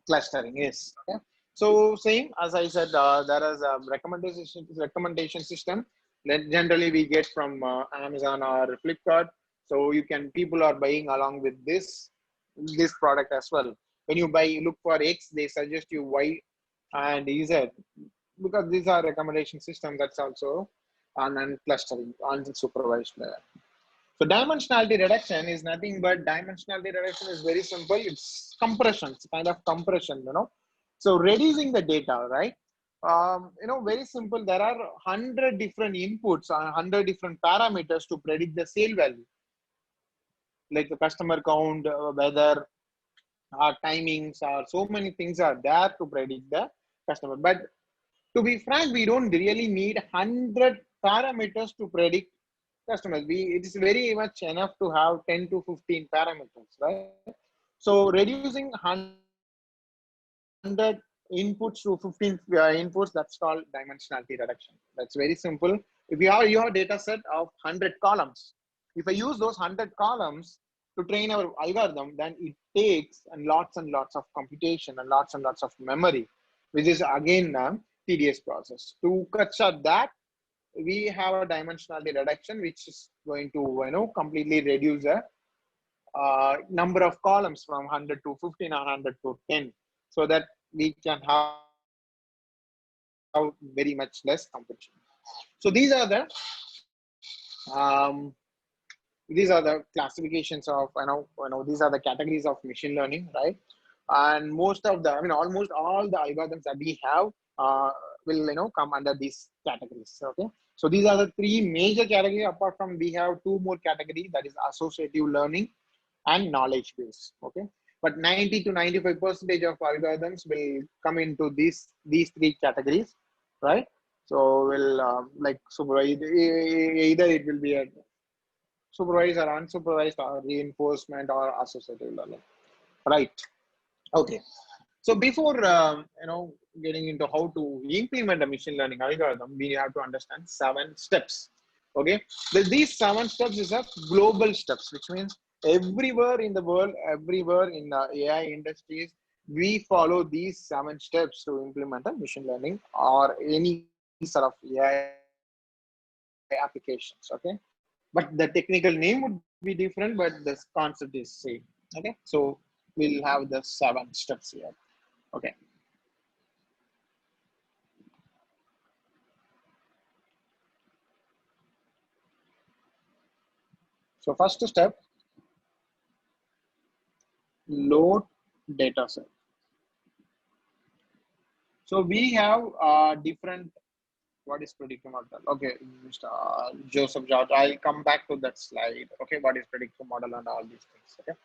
clustering is. Okay? So same as I said, there is a recommendation system that generally we get from Amazon or Flipkart. So people are buying along with this product as well. When you look for X, they suggest you Y and Z, because these are recommendation systems. That's also on clustering, unsupervised layer. So dimensionality reduction is nothing but dimensionality reduction is very simple. It's compression. It's kind of compression, So reducing the data, right? Very simple. There are 100 different inputs, 100 different parameters to predict the sale value, like the customer count, weather, timings, so many things are there to predict the customer. But to be frank, we don't really need 100 parameters to predict customers. It is very much enough to have 10 to 15 parameters, right? So reducing 100 inputs to 15 inputs, that's called dimensionality reduction. That's very simple. If you have your data set of 100 columns, if I use those 100 columns to train our algorithm, then it takes and lots of computation and lots of memory, which is again a tedious process. To cut short that, we have a dimensionality reduction, which is going to completely reduce the number of columns from 100 to 15 or 100 to 10, so that we can have very much less competition. So these are the classifications of these are the categories of machine learning, right? And most of the almost all the algorithms that we have will come under these categories. Okay, so these are the 3 major categories. Apart from, we have 2 more categories, that is associative learning and knowledge base. Okay, but 90 to 95% of algorithms will come into these 3 categories, right? So we'll like supervised, either it will be a supervised or unsupervised or reinforcement or associative learning, right? Okay, so before getting into how to implement a machine learning algorithm, we have to understand 7 steps. Okay, these 7 steps is a global steps, which means everywhere in the world, everywhere in the AI industries, we follow these 7 steps to implement a machine learning or any sort of AI applications. Okay, but the technical name would be different, but the concept is same. Okay, so we'll have the 7 steps here. Okay, so first step, load data set. So we have different, what is predictive model? Okay, Mr. Joseph George, I'll come back to that slide. Okay, what is predictive model and all these things. Okay.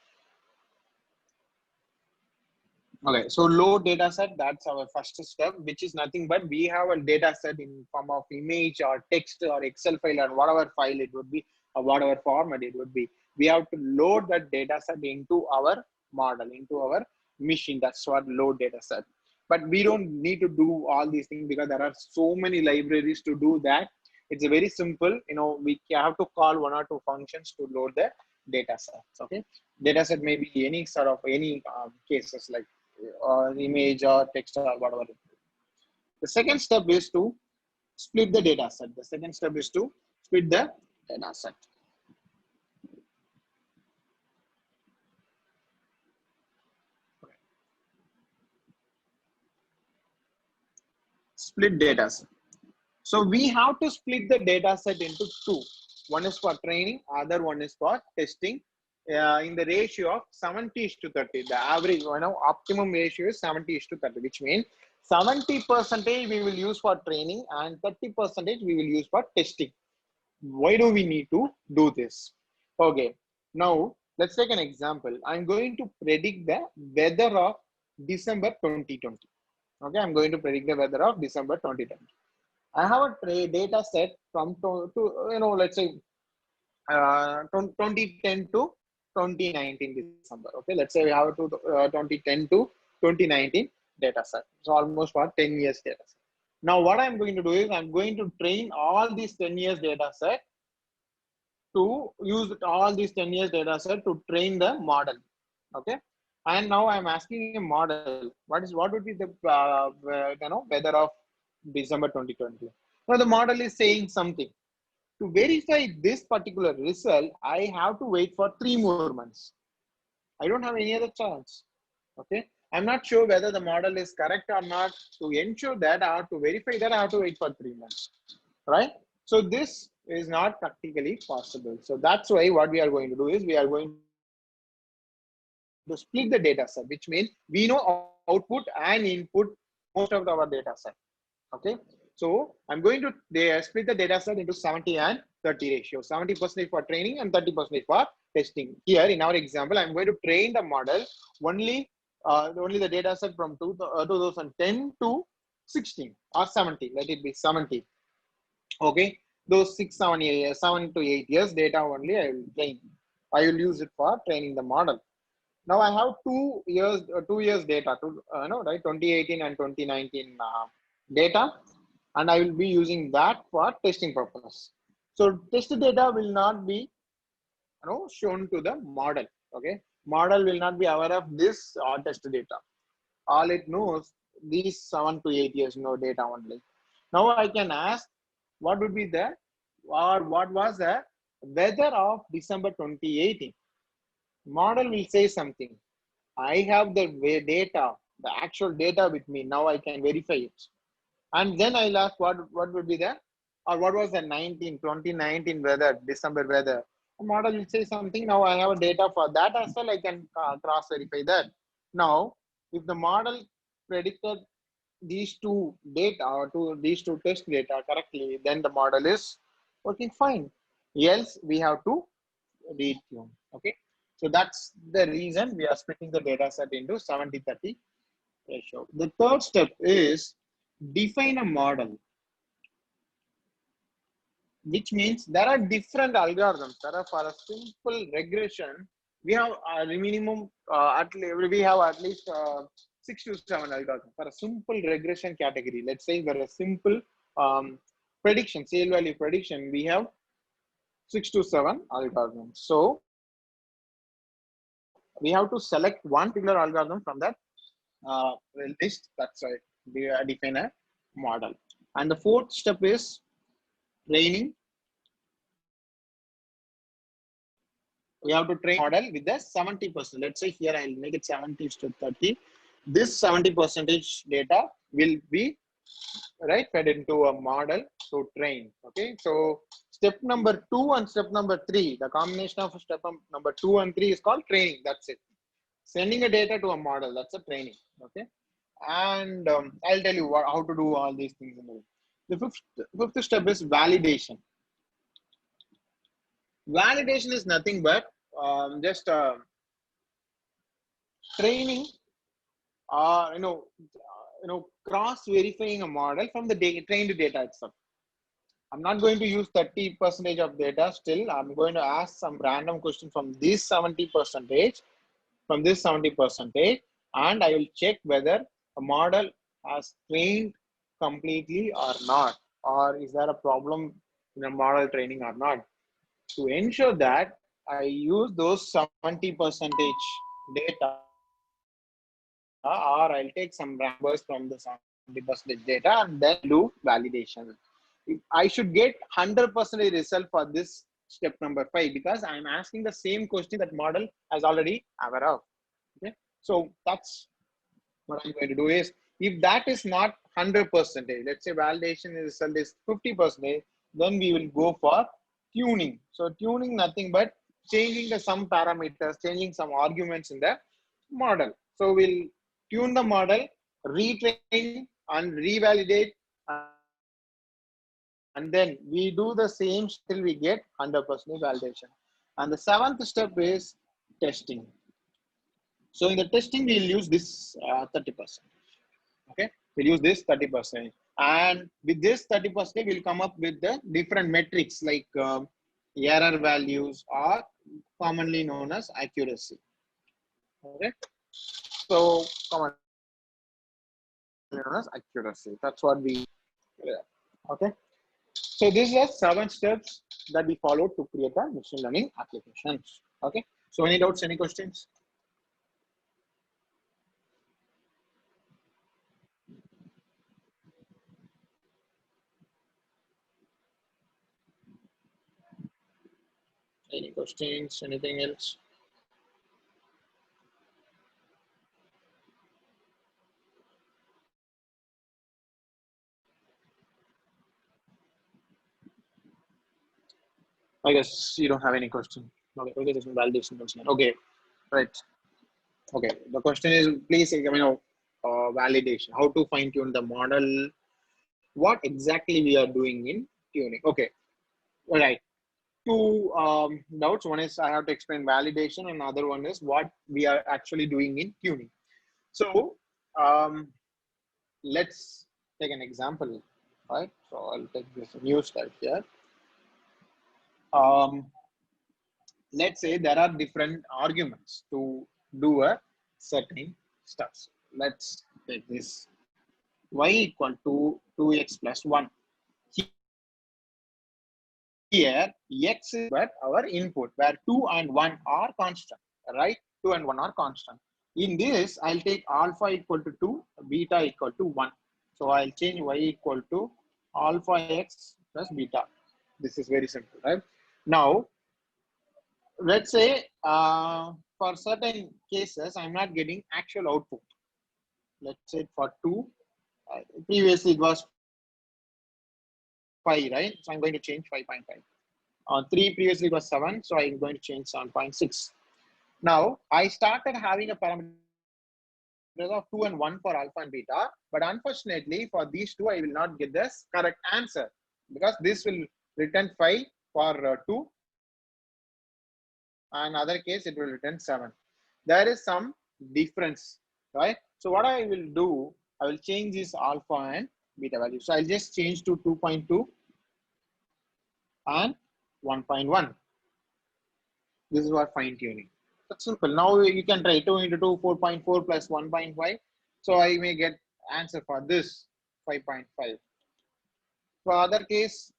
Okay, so load data set, that's our first step, which is nothing but we have a data set in form of image or text or Excel file or whatever file it would be, or whatever format it would be. We have to load that data set into our model, into our machine. That's what load data set. But we don't need to do all these things because there are so many libraries to do that. It's very simple. We have to call 1 or 2 functions to load the data sets. Okay, data set may be any sort of cases like image or text or whatever. The second step is to split the data set. The second step is to split the data set. Split data set. So we have to split the data set into two. One is for training, other one is for testing. In the ratio of 70:30. The average, optimum ratio is 70:30, which means 70% we will use for training and 30% we will use for testing. Why do we need to do this? Okay, now let's take an example. I'm going to predict the weather of December 2020. Okay, I'm going to predict the weather of December 2020. I have a data set from let's say 2010 to 2019 December. Okay, let's say we have a 2010 to 2019 data set. It's almost for 10 years data set. Now what I'm going to do is I'm going to train all these 10 years data set to use all these 10 years data set to train the model. Okay, and now I'm asking a model what would be the weather of December 2020. Now the model is saying something. To verify this particular result, I have to wait for 3 more months. I don't have any other chance. Okay, I'm not sure whether the model is correct or not. To ensure that, I have to verify that, I have to wait for 3 months, right? So this is not practically possible. So that's why what we are going to do is we are going to split the data set, which means we know output and input most of our data set. Okay, so I'm going to split the data set into 70 and 30 ratio. 70% for training and 30% for testing. Here in our example, I'm going to train the model only the data set from 2010 to 16 or 70. Let it be 70. Okay, those 7 to 8 years data only I will train. I will use it for training the model. Now I have 2 years data, right? 2018 and 2019 data, and I will be using that for testing purpose. So test data will not be shown to the model. Okay, model will not be aware of this test data. All it knows these 7 to 8 years data only. Now I can ask what would be the what was the weather of December 2018. Model will say something. I have the data, the actual data with me. Now I can verify it. And then I'll ask what would be the, or what was the 2019 weather, December weather. The model will say something. Now I have a data for that as well. I can cross verify that. Now, if the model predicted these two data or these two test data correctly, then the model is working fine. Else we have to retune. Okay. So that's the reason we are splitting the data set into 70-30 ratio. The third step is define a model, which means there are different algorithms. There are for a simple regression, we have a minimum, we have at least 6 to 7 algorithms. For a simple regression category, let's say for a simple prediction, sale value prediction, we have 6 to 7 algorithms. So we have to select one particular algorithm from that list. That's why we define a model. And the fourth step is training. We have to train model with the 70%. Let's say here I'll make it 70:30. This 70% data will be fed into a model to train. Okay, so step number 2 and step number 3, the combination of step number 2 and 3 is called training. That's it. Sending a data to a model, that's a training. Okay, and I'll tell you how to do all these things. The fifth step is validation. Validation is nothing but just training cross verifying a model from the trained data itself. I'm not going to use 30% of data. Still, I'm going to ask some random question from this 70%, and I will check whether a model has trained completely or not, or is there a problem in a model training or not. To ensure that, I use those 70% data, or I'll take some numbers from the 70% data and then do validation. I should get 100% result for this step number 5 because I'm asking the same question that model has already aware of. Okay, so that's what I'm going to do is, if that is not 100%, let's say validation result is 50%, then we will go for tuning. So tuning nothing but changing the some parameters, changing some arguments in the model. So we'll tune the model, retrain and revalidate, and then we do the same till we get 100% validation. And the 7th step is testing. So in the testing, we'll use this 30%. Okay, we'll use this 30%. And with this 30%, we'll come up with the different metrics like error values or commonly known as accuracy. Okay, so commonly known as accuracy. That's what we, okay. So these are 7 steps that we follow to create a machine learning applications. Okay, so any doubts, any questions? Any questions, anything else? I guess you don't have any question. Okay, validation. Okay, right. Okay, the question is, please, validation. How to fine tune the model? What exactly we are doing in tuning? Okay, all right. 2 doubts. One is I have to explain validation, and another one is what we are actually doing in tuning. So let's take an example, right? So I'll take this new slide here. Let's say there are different arguments to do a certain steps. Let's take this y equal to 2x plus 1. Here x is but our input where 2 and 1 are constant, right? 2 and 1 are constant. In this, I'll take alpha equal to 2, beta equal to 1. So I'll change y equal to alpha x plus beta. This is very simple, right? Now, let's say for certain cases, I'm not getting actual output. Let's say for 2, previously it was 5, right? So I'm going to change 5.5. 3 previously it was 7, so I'm going to change 7.6. Now, I started having a parameter of 2 and 1 for alpha and beta, but unfortunately for these 2, I will not get the correct answer because this will return 5 for 2. And other case, it will return 7. There is some difference, right? So what I will do, I will change this alpha and beta value. So I'll just change to 2.2 and 1.1. This is what fine tuning. That's simple. Now you can try 2 into 2, 4.4 plus 1.5. So I may get answer for this 5.5. For other case,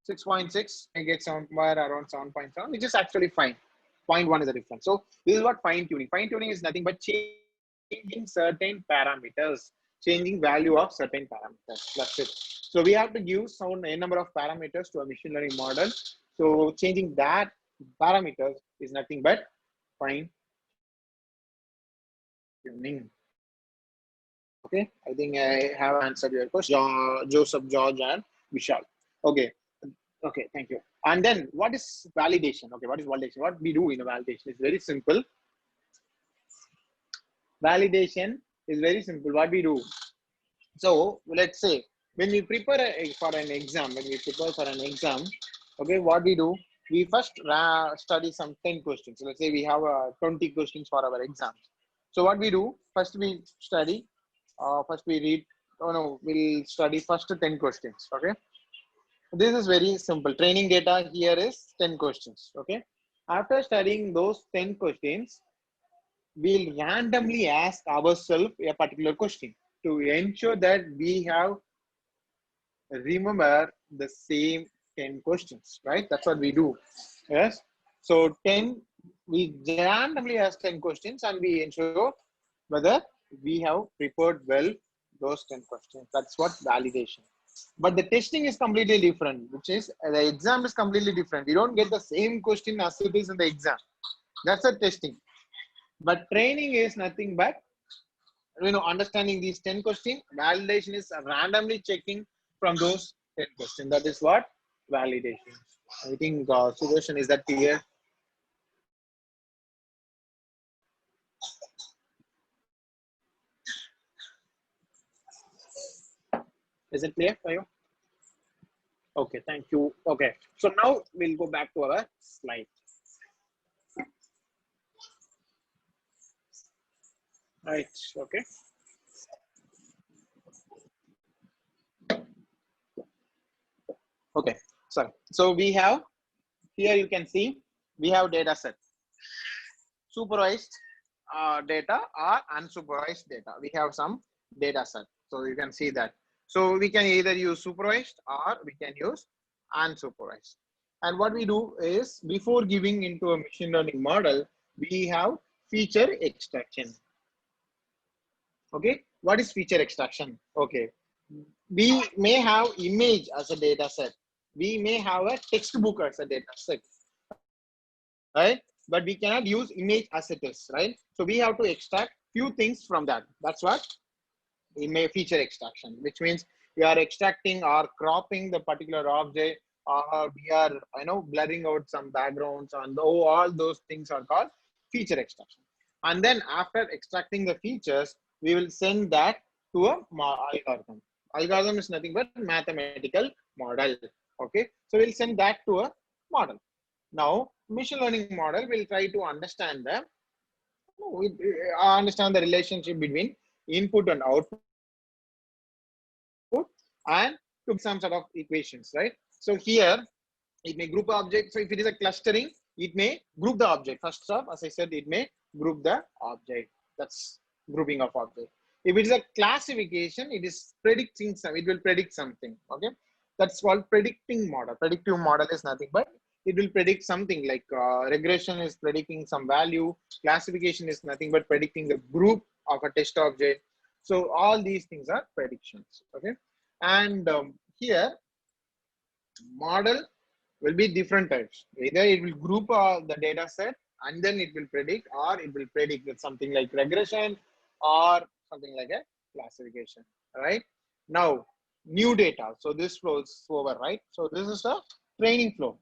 6.6, I get somewhere around 7.7, which is actually fine. 0.1 is the difference. So this is what fine tuning. Fine tuning is nothing but changing certain parameters, changing value of certain parameters. That's it. So we have to give some number of parameters to a machine learning model. So changing that parameters is nothing but fine tuning. Okay, I think I have answered your question. Joseph, George, and Vishal. Okay. Okay, thank you. And then what is validation? Okay, what is validation? What we do in a validation is very simple. Validation is very simple. What we do. So let's say when we prepare for an exam, okay, what we do, we first study some 10 questions. So let's say we have 20 questions for our exams. So what we do, first we study, first we read, we'll study first 10 questions, okay? This is very simple. Training data here is 10 questions, okay? After studying those 10 questions, we'll randomly ask ourselves a particular question to ensure that we have remember the same 10 questions, right? That's what we do, yes? So 10, we randomly ask 10 questions and we ensure whether we have prepared well those 10 questions. That's what validation. But the testing is completely different, which is the exam is completely different. You don't get the same question as it is in the exam. That's a testing. But training is nothing but, understanding these 10 questions. Validation is randomly checking from those 10 questions. That is what validation. I think Sudarshan, is that clear? Is it clear for you? Okay, thank you. Okay, so now we'll go back to our slide. Right, okay. Okay, sorry. So we have, here you can see, we have data set. Supervised data or unsupervised data. We have some data set. So you can see that. So we can either use supervised or we can use unsupervised. And what we do is, before giving into a machine learning model, we have feature extraction. Okay, what is feature extraction? Okay, we may have image as a data set. We may have a textbook as a data set, right? But we cannot use image as it is, right? So we have to extract few things from that. That's what we may feature extraction, which means we are extracting or cropping the particular object, or we are blurring out some backgrounds, and all those things are called feature extraction. And then after extracting the features, we will send that to a algorithm. Algorithm is nothing but mathematical model. Okay, so we'll send that to a model. Now machine learning model will try to understand the relationship between input and output, and to some sort of equations, right? So here it may group objects. So if it is a clustering, it may group the object. First off, as I said, it may group the object. That's grouping of object. If it is a classification, it is predicting some. It will predict something. Okay, that's called predicting model. Predictive model is nothing but it will predict something, like regression is predicting some value. Classification is nothing but predicting the group of a test object. So all these things are predictions. Okay, and here model will be different types. Either it will group the data set and then it will predict, or it will predict with something like regression or something like a classification. Right now, new data. So this flows over, right? So this is a training flow,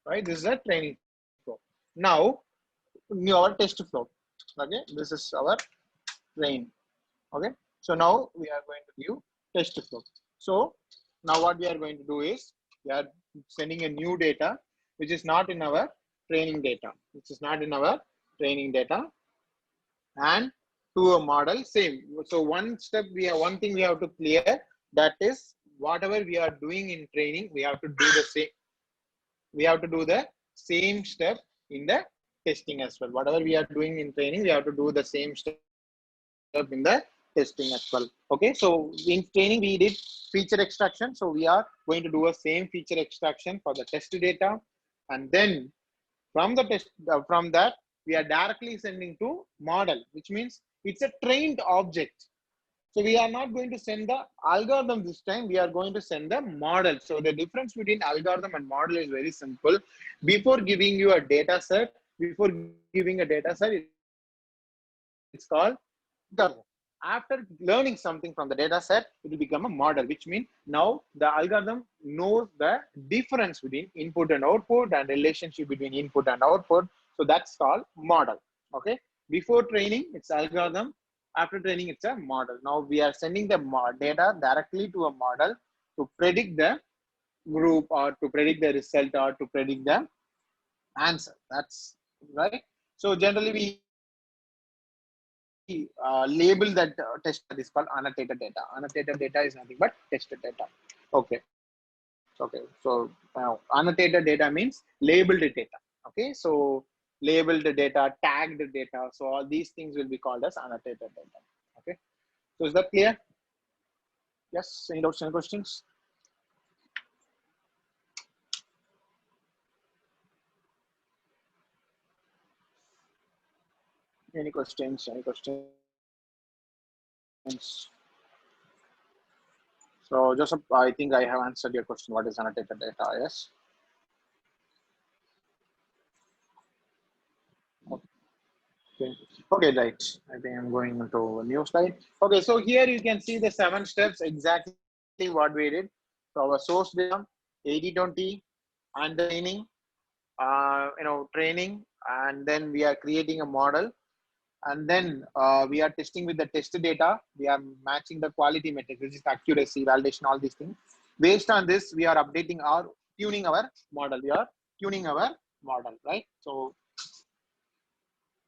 right? This is a training flow. Now, our test flow. Okay, this is our train. Okay, so now we are going to give test flow. So now what we are going to do is, we are sending a new data which is not in our training data, and to a model same. So one thing we have to clear, that is, whatever we are doing in training, we have to do the same. We have to do the same step in the testing as well. Whatever we are doing in training, we have to do the same step in the testing as well. Okay, so in training we did feature extraction, so we are going to do a same feature extraction for the test data, and then from the test from that we are directly sending to model, which means it's a trained object. So we are not going to send the algorithm this time, we are going to send the model. So the difference between algorithm and model is very simple. Before giving you a data set, it's called algorithm. After learning something from the data set, it will become a model, which means now the algorithm knows the difference between input and output and relationship between input and output. So that's called model. Okay, before training it's algorithm, after training it's a model. Now we are sending the data directly to a model to predict the group, or to predict the result, or to predict the answer. That's right. So generally we label that test that is called annotated data. Annotated data is nothing but tested data. Okay. Okay. So annotated data means labeled data. Okay. So labeled data, tagged data. So all these things will be called as annotated data. Okay. So is that clear? Yes. Any doubts, any questions? Any questions? Any questions? So Joseph, I think I have answered your question. What is annotated data? Yes. Okay. Okay, right. I think I'm going into a new slide. Okay, so here you can see the 7 steps exactly what we did. So our source data, 80-20, and the training, and then we are creating a model, and then we are testing with the test data. We are matching the quality metrics, which is accuracy, validation, all these things. Based on this, we are updating our tuning our model. We are tuning our model, right? So,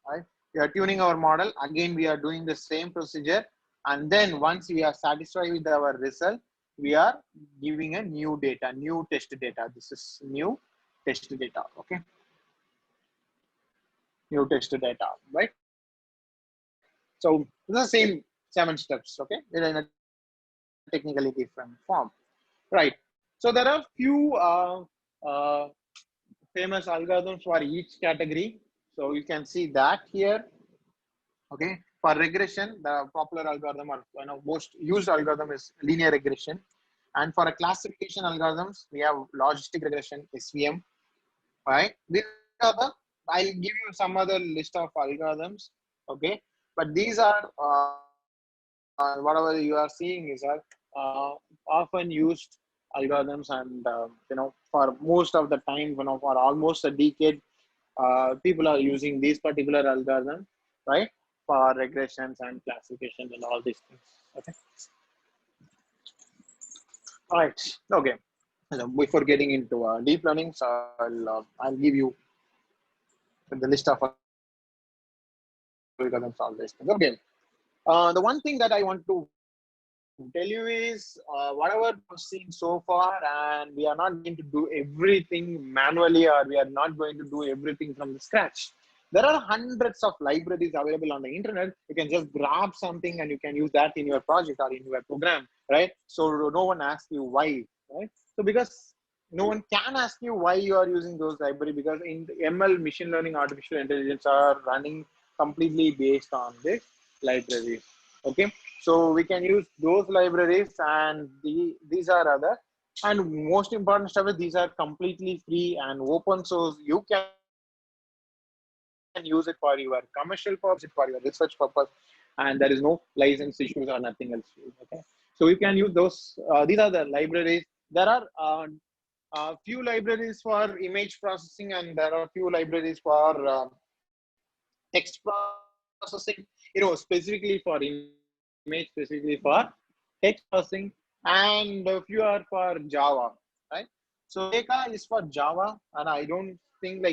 right, we are tuning our model. Again, we are doing the same procedure, and then once we are satisfied with our result, we are giving a new data, new test data. This is new test data. Okay, new test data, right? So it's the same 7 steps, okay, in a technically different form, right? So there are few famous algorithms for each category. So you can see that here, okay. For regression, the popular algorithm or most used algorithm is linear regression, and for a classification algorithms, we have logistic regression, SVM, right? These are the, I'll give you some other list of algorithms, okay, but these are whatever you are seeing is often used algorithms, and for most of the time, for almost a decade, people are using these particular algorithms, right, for regressions and classification and all these things. Okay, all right, okay. So before getting into deep learning, so I'll give you the list of algorithms, all these things. Okay, the one thing that I want to tell you is whatever we've seen so far, and we are not going to do everything manually, or we are not going to do everything from the scratch. There are hundreds of libraries available on the internet. You can just grab something and you can use that in your project or in your program, right? So no one asks you why, right? So because no one can ask you why you are using those libraries, because in the ML, machine learning, artificial intelligence are running completely based on this library. Okay, so we can use those libraries, and these are other, and most important stuff is these are completely free and open source. You can use it for your commercial purpose, for your research purpose, and there is no license issues or nothing else. Okay, so you can use those. These are the libraries. There are few libraries for image processing, and there are few libraries for text processing. Specifically for image, specifically for text processing, and a few are for Java, right? So Eka is for Java, and I don't think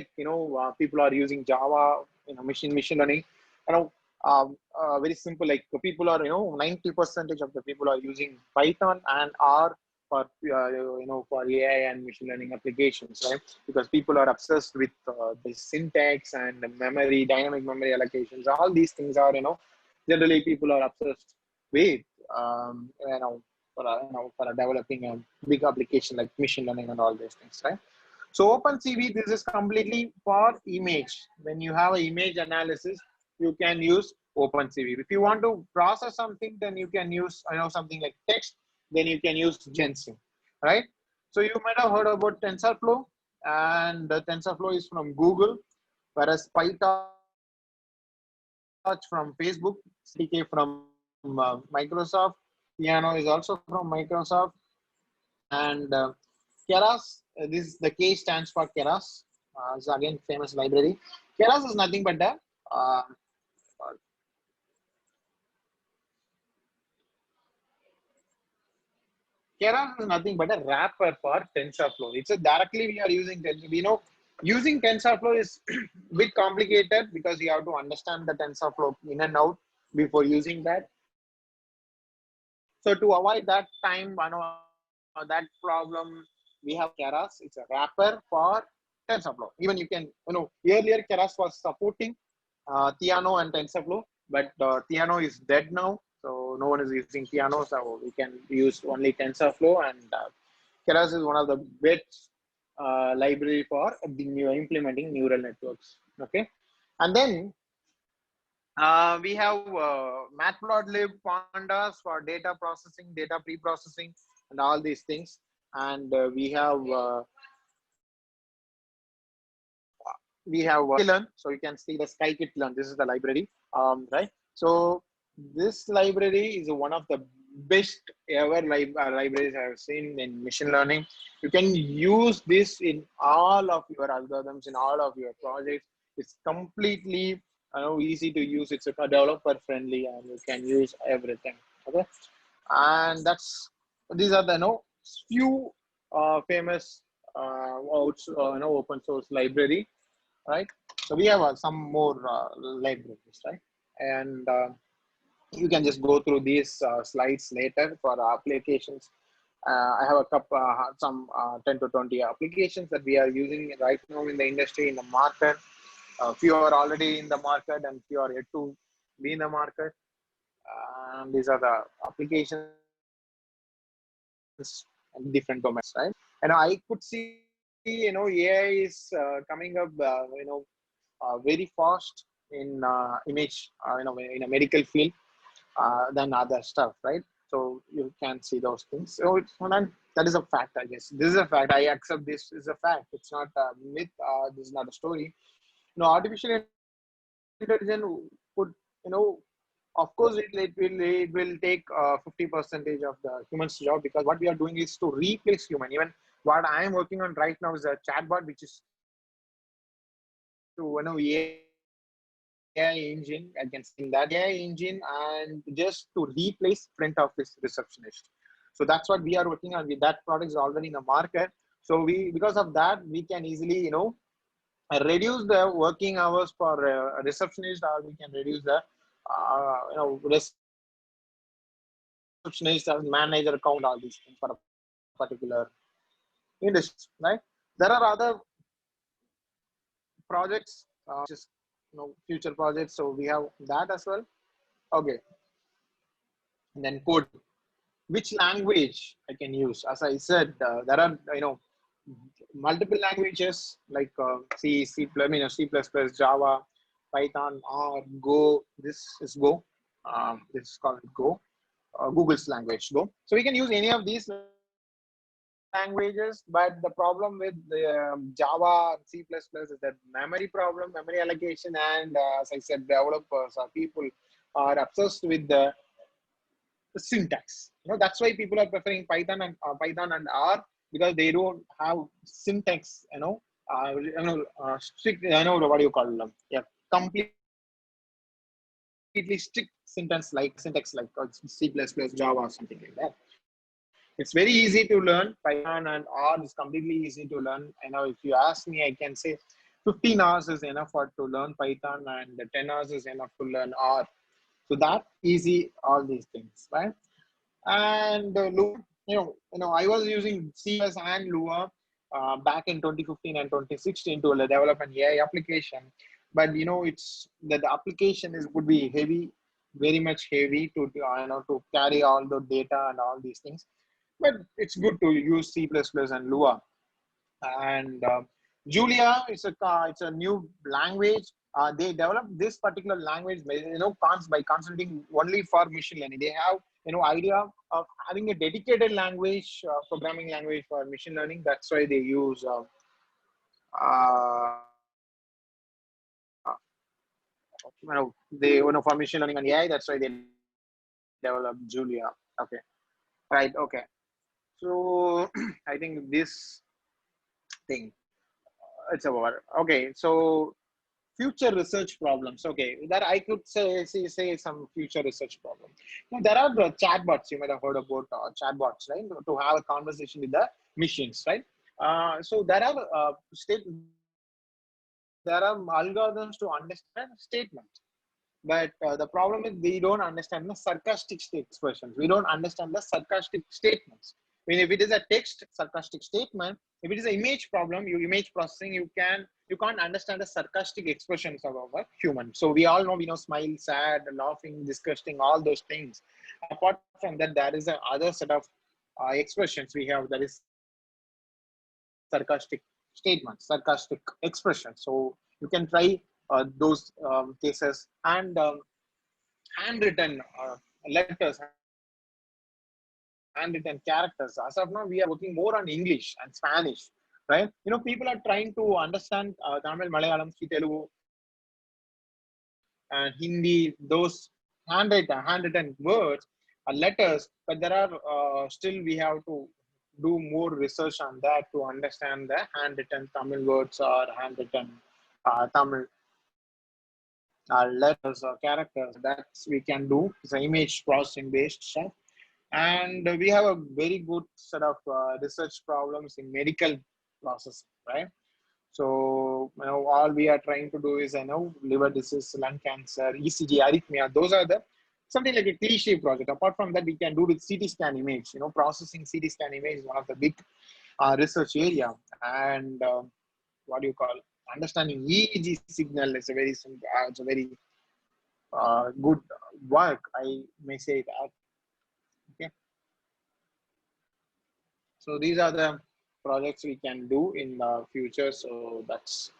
people are using Java, machine learning. Very simple. Like people are 90% of the people are using Python and R for for AI and machine learning applications, right? Because people are obsessed with the syntax and the memory, dynamic memory allocations. All these things are generally people are obsessed with for developing a big application like machine learning and all these things, right? So OpenCV, this is completely for image. When you have an image analysis, you can use OpenCV. If you want to process something, then you can use something like text. Then you can use Jensen, right? So you might have heard about TensorFlow, and TensorFlow is from Google, whereas PyTorch from Facebook, CK from Microsoft, Piano is also from Microsoft, and Keras, this the K stands for Keras. It's again famous library. Keras is nothing but a wrapper for TensorFlow. It's directly we are using TensorFlow. Using TensorFlow is a bit complicated because you have to understand the TensorFlow in and out before using that. So to avoid that time, that problem, we have Keras. It's a wrapper for TensorFlow. Even you can, earlier Keras was supporting Theano and TensorFlow, but Theano is dead now, so no one is using Theano, so we can use only TensorFlow, and Keras is one of the best library for implementing neural networks. Okay, and then we have Matplotlib, Pandas for data processing, data pre-processing, and all these things. And we have learn. So you can see the scikit-learn. This is the library, right? So this library is one of the best ever libraries I have seen in machine learning. You can use this in all of your algorithms, in all of your projects. It's completely easy to use. It's a developer friendly, and you can use everything. Okay, and these are the few famous open source library, right? So we have some more libraries, right? And you can just go through these slides later for applications. I have some 10 to 20 applications that we are using right now in the industry, in the market. Few are already in the market and few are yet to be in the market. These are the applications in different domains, right? And I could see, AI is coming up, very fast in image, in a medical field than other stuff, right? So you can see those things. So that is a fact, I guess. This is a fact. I accept this is a fact. It's not a myth. This is not a story. Artificial intelligence could, of course, it will take 50% of the human's job, because what we are doing is to replace human. Even what I am working on right now is a chatbot, which is to AI engine. I can see that AI engine, and just to replace front office receptionist. So that's what we are working on. With that product is already in the market. So because of that, we can easily, reduce the working hours for a receptionist, or we can reduce the, receptionist or manager account, all these things for a particular industry, right? There are other projects, just future projects. So we have that as well. Okay, and then code. Which language I can use? As I said, there are multiple languages like C, C++, Java, Python, R, Go. This is Go. This is called Go. Google's language, Go. So we can use any of these languages, but the problem with the Java, C++ is that memory problem, memory allocation, and as I said, developers or people are obsessed with the syntax. That's why people are preferring Python and R, because they don't have syntax. Strict. What do you call them? Yeah, completely strict syntax like C++, Java, or something like that. It's very easy to learn. Python and R is completely easy to learn. If you ask me, I can say 15 hours is enough to learn Python, and 10 hours is enough to learn R. So that easy, all these things, right? And Lua, I was using CS and Lua back in 2015 and 2016 to develop an AI application. But it's that the application would be heavy, very much heavy to to carry all the data and all these things. But it's good to use C++ and Lua. And Julia, it's a new language. They developed this particular language, by consulting only for machine learning. They have idea of having a dedicated language, programming language for machine learning. That's why they use for machine learning and AI. That's why they developed Julia. Okay, right. Okay, so I think this thing it's over. Okay, so future research problems. Okay, that I could say some future research problem. Now, there are the chatbots. You might have heard about chatbots, right? To have a conversation with the machines, right? So there are algorithms to understand statements. But the problem is we don't understand the sarcastic expressions. We don't understand the sarcastic statements. I mean, if it is a text sarcastic statement, if it is an image problem, image processing, you can't understand the sarcastic expressions of our human. So we all know, smile, sad, laughing, disgusting, all those things. Apart from that, there is another set of expressions we have, that is sarcastic statements, sarcastic expressions. So you can try those cases, and handwritten letters, handwritten characters. As of now, we are working more on English and Spanish, right? People are trying to understand Tamil, Malayalam, Telugu, and Hindi, those handwritten words or letters, but there are still we have to do more research on that to understand the handwritten Tamil words or handwritten Tamil letters or characters. That's we can do. It's an image processing based stuff. And we have a very good set of research problems in medical processing, right? So, all we are trying to do is, liver disease, lung cancer, ECG, arrhythmia. Those are the something like a cliche project. Apart from that, we can do with CT scan image. Processing CT scan image is one of the big research area. And what do you call understanding EEG signal is a very it's a very good work. I may say that. Okay. So these are the projects we can do in the future. So that's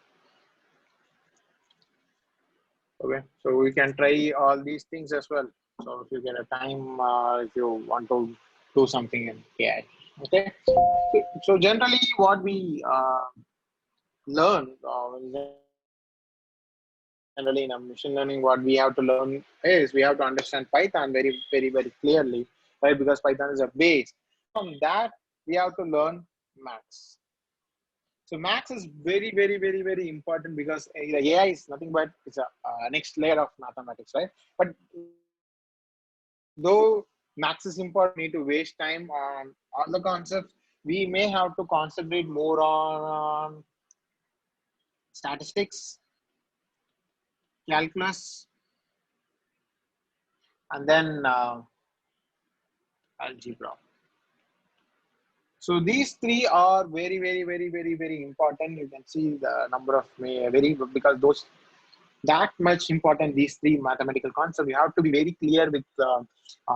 okay. So we can try all these things as well. So if you get a time, if you want to do something in AI, okay. So generally, what we learn generally in a machine learning, what we have to learn is we have to understand Python very, very, very clearly, right? Because Python is a base. From that, we have to learn maths. So maths is very, very, very, very important because the AI is nothing but it's a next layer of mathematics, right? But though maths is important, we need to waste time on all the concepts. We may have to concentrate more on statistics, calculus, and then algebra. So these three are very, very, very, very, very important. You can see the number of because those that much important. These three mathematical concepts. You have to be very clear with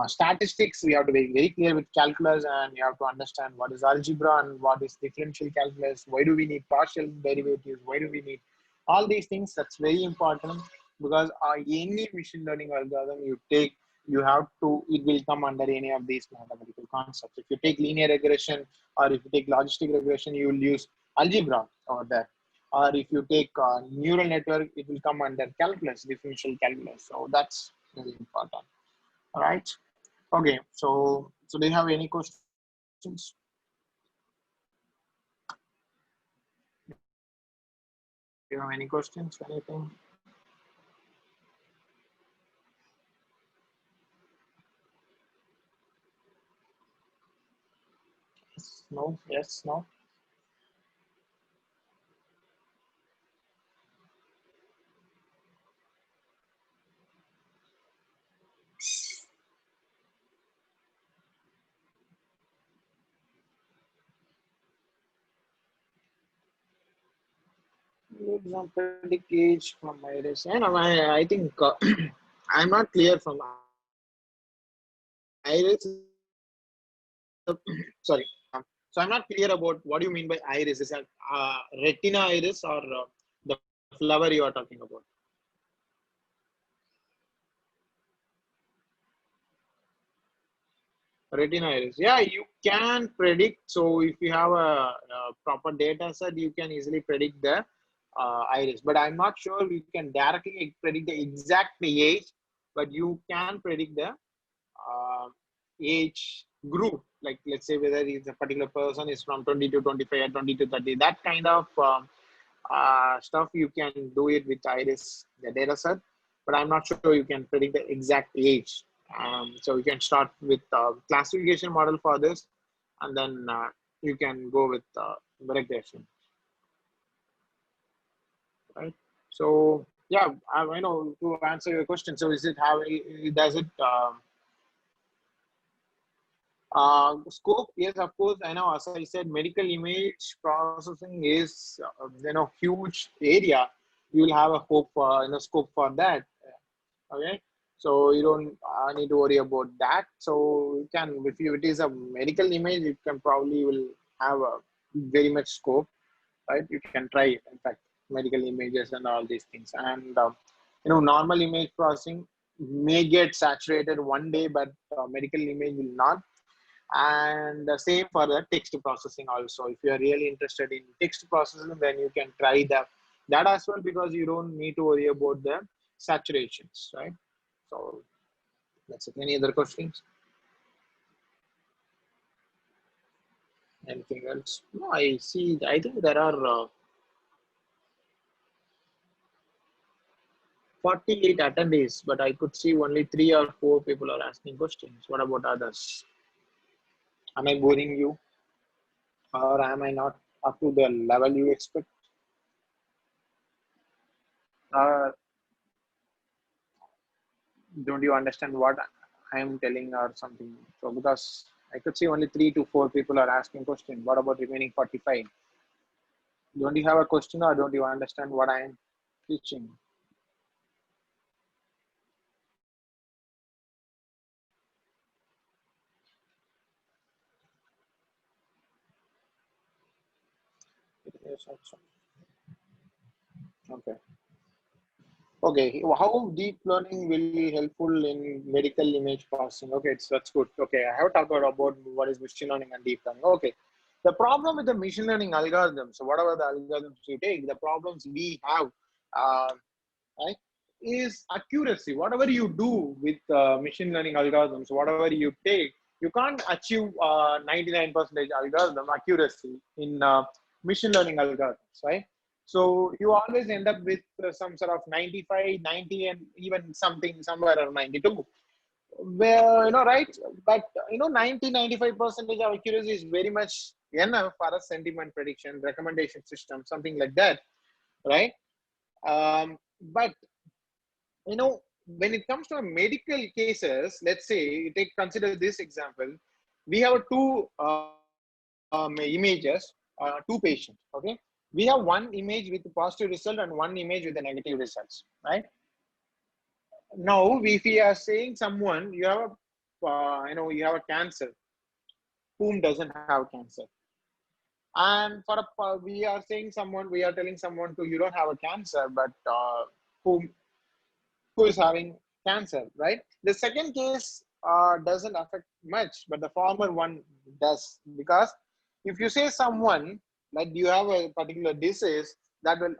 statistics. We have to be very clear with calculus, and you have to understand what is algebra and what is differential calculus. Why do we need partial derivatives? Why do we need all these things? That's very important because any machine learning algorithm you take, you have to, it will come under any of these mathematical concepts. If you take linear regression or if you take logistic regression, you will use algebra over there. Or if you take neural network, it will come under calculus, differential calculus. So that's very important. All right. Okay. So do you have any questions? Do you have any questions? Anything? Yes, no. Yes. No. Exam predict age from iris. And I think I'm not clear from iris. Sorry. So I'm not clear about what do you mean by iris. Is that retina iris or the flower you are talking about? Retina iris. Yeah, you can predict. So if you have a proper data set, you can easily predict the iris. But I'm not sure you can directly predict the exact age, but you can predict the age group. Like let's say whether it's a particular person is from 20 to 25 or 20 to 30. That kind of stuff you can do it with iris, the data set. But I'm not sure you can predict the exact age. So you can start with classification model for this, and then you can go with regression, right? So yeah, I know to answer your question. So is it how does it scope? Yes, of course. I know. As I said, medical image processing is huge area. You will have a hope scope for that. Okay. So you don't need to worry about that. So you can, if it is a medical image, you can probably will have a very much scope, right? You can try it. In fact, medical images and all these things, and normal image processing may get saturated one day, but medical image will not. And the same for the text processing also. If you are really interested in text processing, then you can try that as well, because you don't need to worry about the saturations, right? So that's it. Any other questions? Anything else? No, I see. I think there are 48 attendees, but I could see only 3 or 4 people are asking questions. What about others? Am I boring you, or am I not up to the level you expect? Don't you understand what I am telling or something? So because I could see only 3 to 4 people are asking questions. What about remaining 45? Don't you have a question, or don't you understand what I am teaching? Yes, also. Okay. Okay, how deep learning will be helpful in medical image processing? Okay, that's good. Okay, I have talked about what is machine learning and deep learning. Okay, the problem with the machine learning algorithms, so whatever the algorithms you take, the problems we have, right, is accuracy. Whatever you do with machine learning algorithms, whatever you take, you can't achieve 99% algorithm accuracy in machine learning algorithms, right? So you always end up with some sort of 95, 90, and even something somewhere around 92. Where, right? But, 90, 95% of accuracy is very much enough for a sentiment prediction, recommendation system, something like that, right? But, when it comes to medical cases, let's say, consider this example. We have two images, 2 patients, okay? We have one image with a positive result and one image with a negative results, right? Now, if we are saying someone, you have you have a cancer, whom doesn't have cancer? And for we are saying someone, we are telling someone to, you don't have a cancer, but who is having cancer, right? The second case doesn't affect much, but the former one does, because if you say someone like you have a particular disease, that will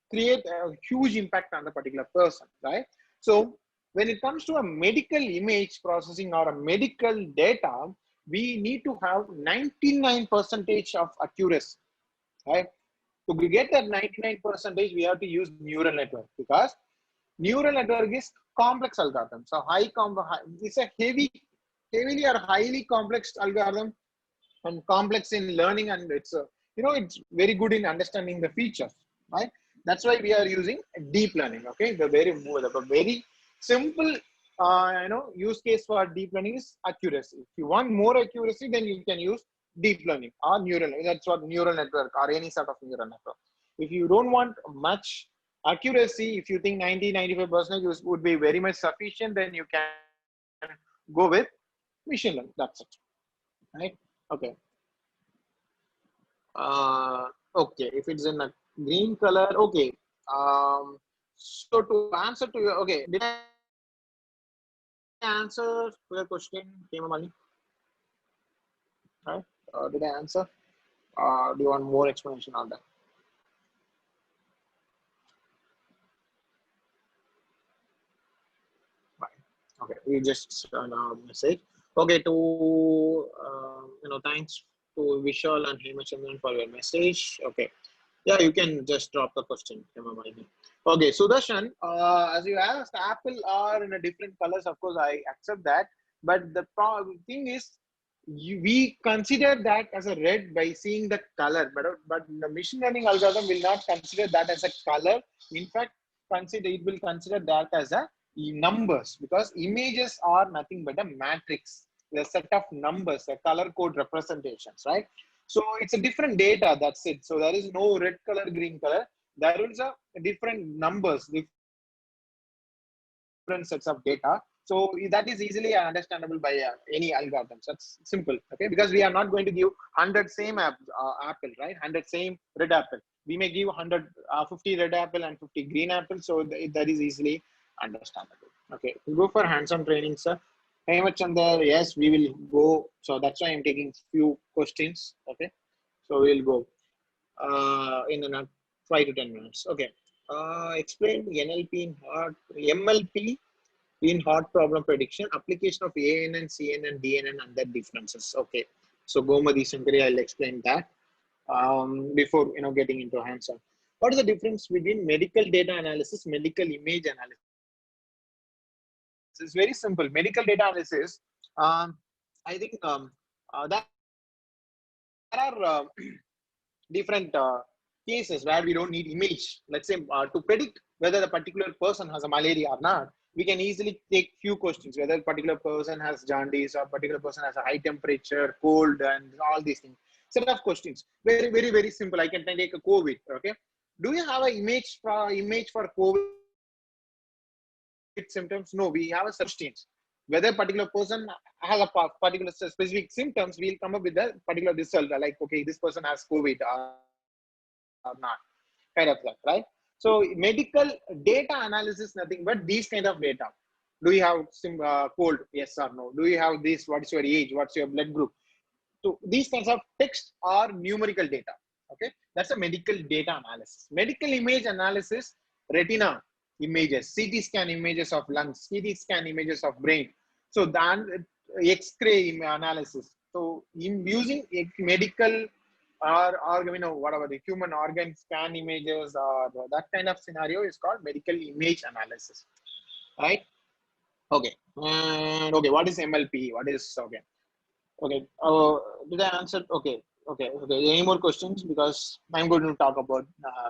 create a huge impact on the particular person, right? So when it comes to a medical image processing or a medical data, we need to have 99% of accuracy, right? To get that 99%, we have to use neural network, because neural network is complex algorithm. So it's a heavily or highly complex algorithm, and complex in learning, and it's it's very good in understanding the features, right? That's why we are using deep learning. Okay, the very simple use case for deep learning is accuracy. If you want more accuracy, then you can use deep learning or neural. That's what neural network or any sort of neural network. If you don't want much accuracy, if you think 90-95% would be very much sufficient, then you can go with machine learning. That's it, right? Okay. Okay, if it's in a green color, okay. So to answer to your, okay, did I answer to your question, Hemamali? Right? Did I answer? Do you want more explanation on that? Right. Okay, we just message. Okay, to thanks to Vishal and Hemachandran for your message. Okay, yeah, you can just drop the question. Okay, Sudarshan, as you asked, Apple are in a different colors. Of course, I accept that, but the thing is, we consider that as a red by seeing the color, but the machine learning algorithm will not consider that as a color. In fact, it will consider that as a numbers, because images are nothing but a matrix, a set of numbers, a color code representations, right? So it's a different data, that's it. So there is no red color, green color. There is a different numbers, different sets of data. So that is easily understandable by any algorithms. That's simple, okay? Because we are not going to give 100 same apple, right? 100 same red apple. We may give 50 red apple and 50 green apple. So that is easily understandable. Okay, we'll go for hands-on training, sir. Hemachandar, yes, we will go. So that's why I'm taking few questions. Okay. So we'll go in another 5 to 10 minutes. Okay. Explain NLP in hard MLP in hard problem prediction, application of ANN, CNN, DNN, and their differences. Okay. So Gomadi Sankari, I'll explain that before getting into answer. What is the difference between medical data analysis, medical image analysis? It's very simple. Medical data analysis. I think there are different cases where we don't need image. Let's say to predict whether the particular person has a malaria or not, we can easily take few questions, whether a particular person has jaundice or particular person has a high temperature, cold, and all these things. Set of questions. Very, very, very simple. I can take a COVID. Okay. Do you have an image for COVID symptoms? No, we have a substance. Whether a particular person has a particular specific symptoms, we'll come up with a particular result. Like, okay, this person has COVID or not, kind of that, right? So medical data analysis, nothing but these kind of data. Do you have cold? Yes or no? Do you have this? What's your age? What's your blood group? So these kinds of text are numerical data. Okay, that's a medical data analysis. Medical image analysis, retina images, CT scan images of lungs, CT scan images of brain. So then X-ray analysis. So in using medical or whatever the human organ scan images or that kind of scenario is called medical image analysis, right? Okay, and okay, what is MLP? What is okay? Okay, did I answer? Okay, okay, okay. Any more questions? Because I'm going to talk about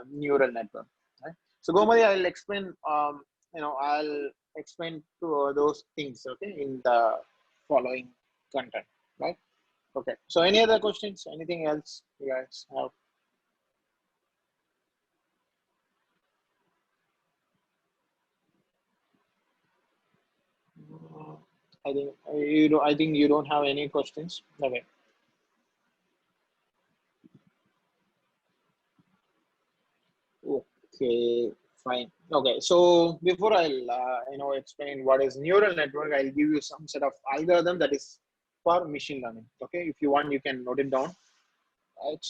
neural network. Right? So Gomadi, I'll explain. I'll explain to those things. Okay, in the following content. Right. Okay. So any other questions? Anything else you guys have? I think you don't. I think you don't have any questions. Okay. Okay. Fine. Okay. So before I'll explain what is neural network, I'll give you some set of algorithm that is for machine learning. Okay. If you want, you can note it down. Right.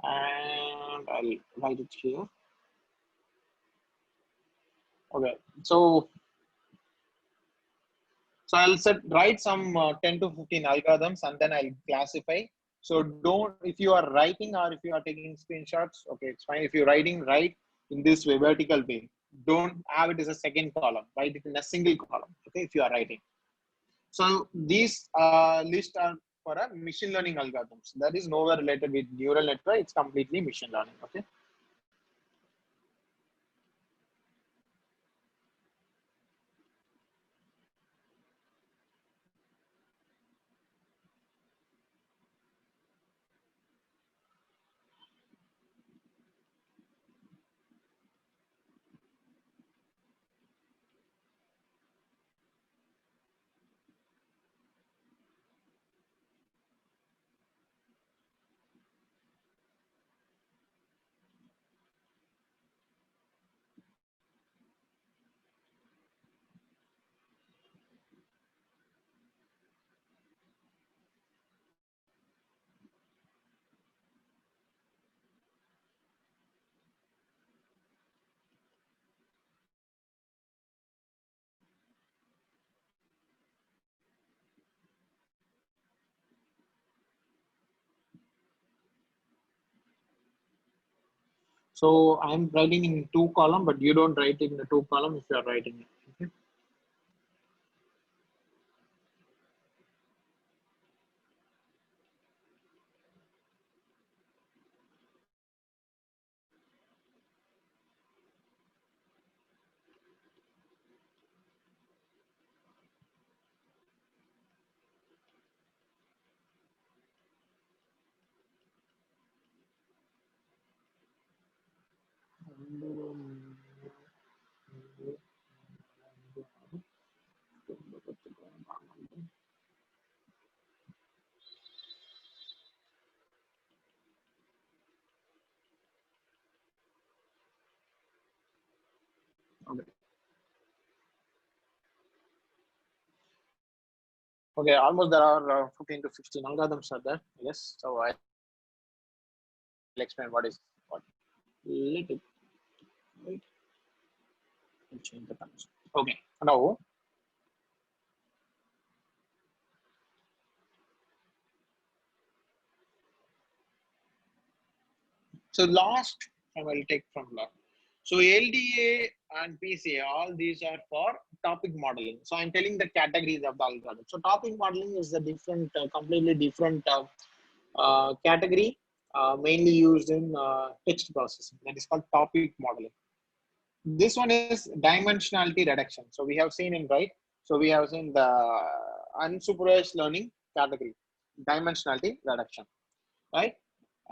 And I'll write it here. Okay. So I'll write some 10 to 15 algorithms and then I'll classify. So don't, if you are writing or if you are taking screenshots, okay, it's fine. If you're writing, write in this way, vertical way. Don't have it as a second column, write it in a single column, okay, if you are writing. So these lists are for a machine learning algorithms. That is nowhere related with neural network. It's completely machine learning, okay. So I'm writing in 2 column, but you don't write in the 2 column if you are writing it. Okay. Okay, almost there are 15 to 16 algorithms are there. Yes, so I'll explain what is what. Little wait, I'll change the connection. Okay, now so last I will take from last. So LDA and PCA, all these are for topic modeling. So I'm telling the categories of the algorithm. So topic modeling is a different, completely different category, mainly used in text processing. That is called topic modeling. This one is dimensionality reduction. So we have seen in right. So we have seen the unsupervised learning category, dimensionality reduction, right?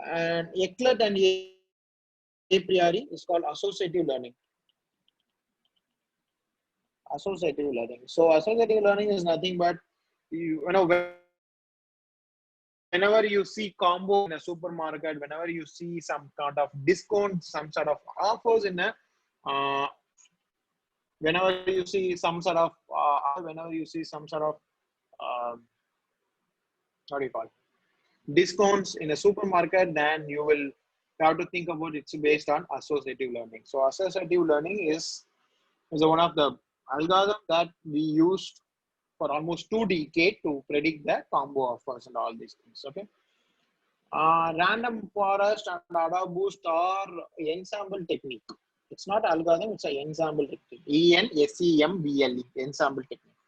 And Eckert and a priori is called associative learning. Associative learning. So associative learning is nothing but you know whenever you see combo in a supermarket, whenever you see some kind of discount, some sort of offers in a whenever you see some sort of whenever you see some sort of what do you call it? Discounts in a supermarket, then you will have to think about it's based on associative learning. So associative learning is one of the algorithm that we used for almost 2 decades to predict the combo offers and all these things. Okay. Random forest and Ada boost are ensemble technique. It's not algorithm, it's an ensemble technique. ENSEMBLE, ensemble technique.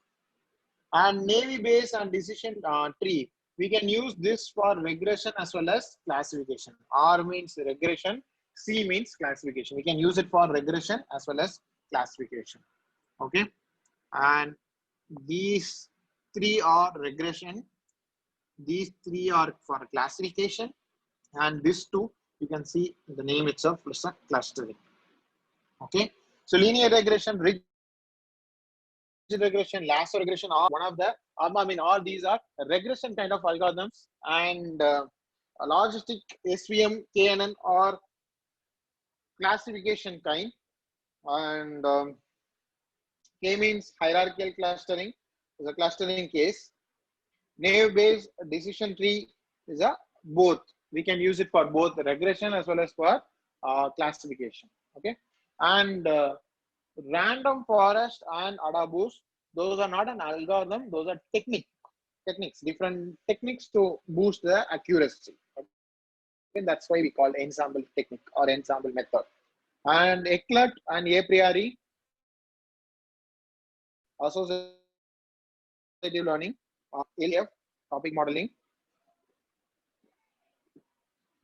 And Navy base and decision tree. We can use this for regression as well as classification. R means regression, C means classification. We can use it for regression as well as classification. Okay. And these three are regression. These three are for classification. And these two, you can see the name itself is a clustering. Okay. So linear regression, ridge regression, lasso regression are one of the, I mean, all these are regression kind of algorithms, and logistic SVM, KNN are classification kind, and K means hierarchical clustering is a clustering case. Naive based decision tree is a both. We can use it for both regression as well as for classification. Okay, and random forest and AdaBoost, those are not an algorithm, those are techniques, different techniques to boost the accuracy. Okay, that's why we call ensemble technique or ensemble method. And Eckert and a priori, associative learning, LF, topic modeling,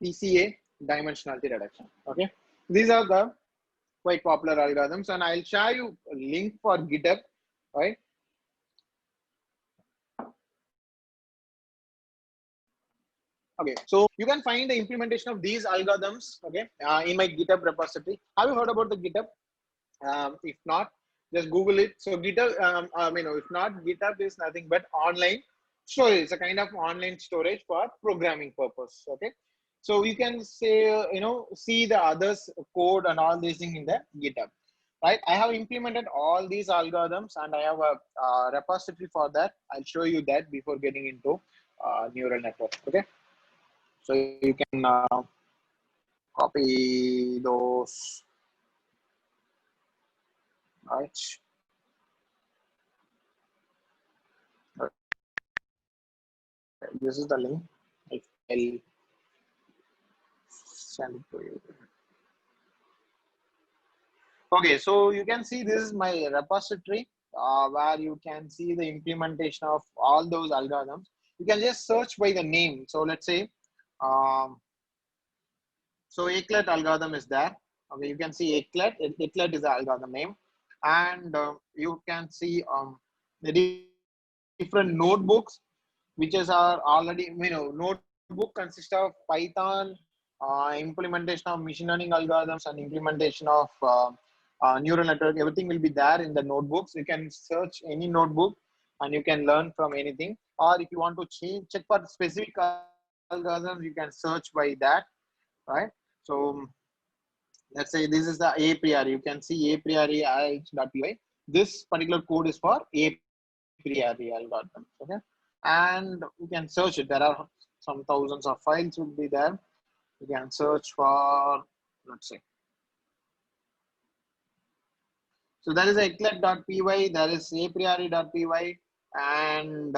PCA, dimensionality reduction. Okay, these are the quite popular algorithms, and I'll share you a link for GitHub, right? Okay, so you can find the implementation of these algorithms, okay, in my GitHub repository. Have you heard about the GitHub? If not, just Google it. So GitHub, if not, GitHub is nothing but online storage. It's a kind of online storage for programming purpose. Okay, so you can say, see the others code and all these things in the GitHub, right? I have implemented all these algorithms and I have a repository for that. I'll show you that before getting into neural network. Okay, so you can copy those, right? This is the link. I'll send it to you. Okay, so you can see this is my repository where you can see the implementation of all those algorithms. You can just search by the name. So let's say, so Eckert algorithm is there. Okay, you can see Eckert. Eckert is the algorithm name, and you can see the different notebooks, which are already, notebook consists of Python, implementation of machine learning algorithms, and implementation of neural network. Everything will be there in the notebooks. You can search any notebook and you can learn from anything. Or if you want to check for specific algorithms, you can search by that, right? So let's say this is the a priori. You can see a priori IH.py. This particular code is for a priori algorithm. Okay. and you can search it. There are some thousands of files will be there. You can search for, let's say. So there is eclet.py, there is a priori.py, and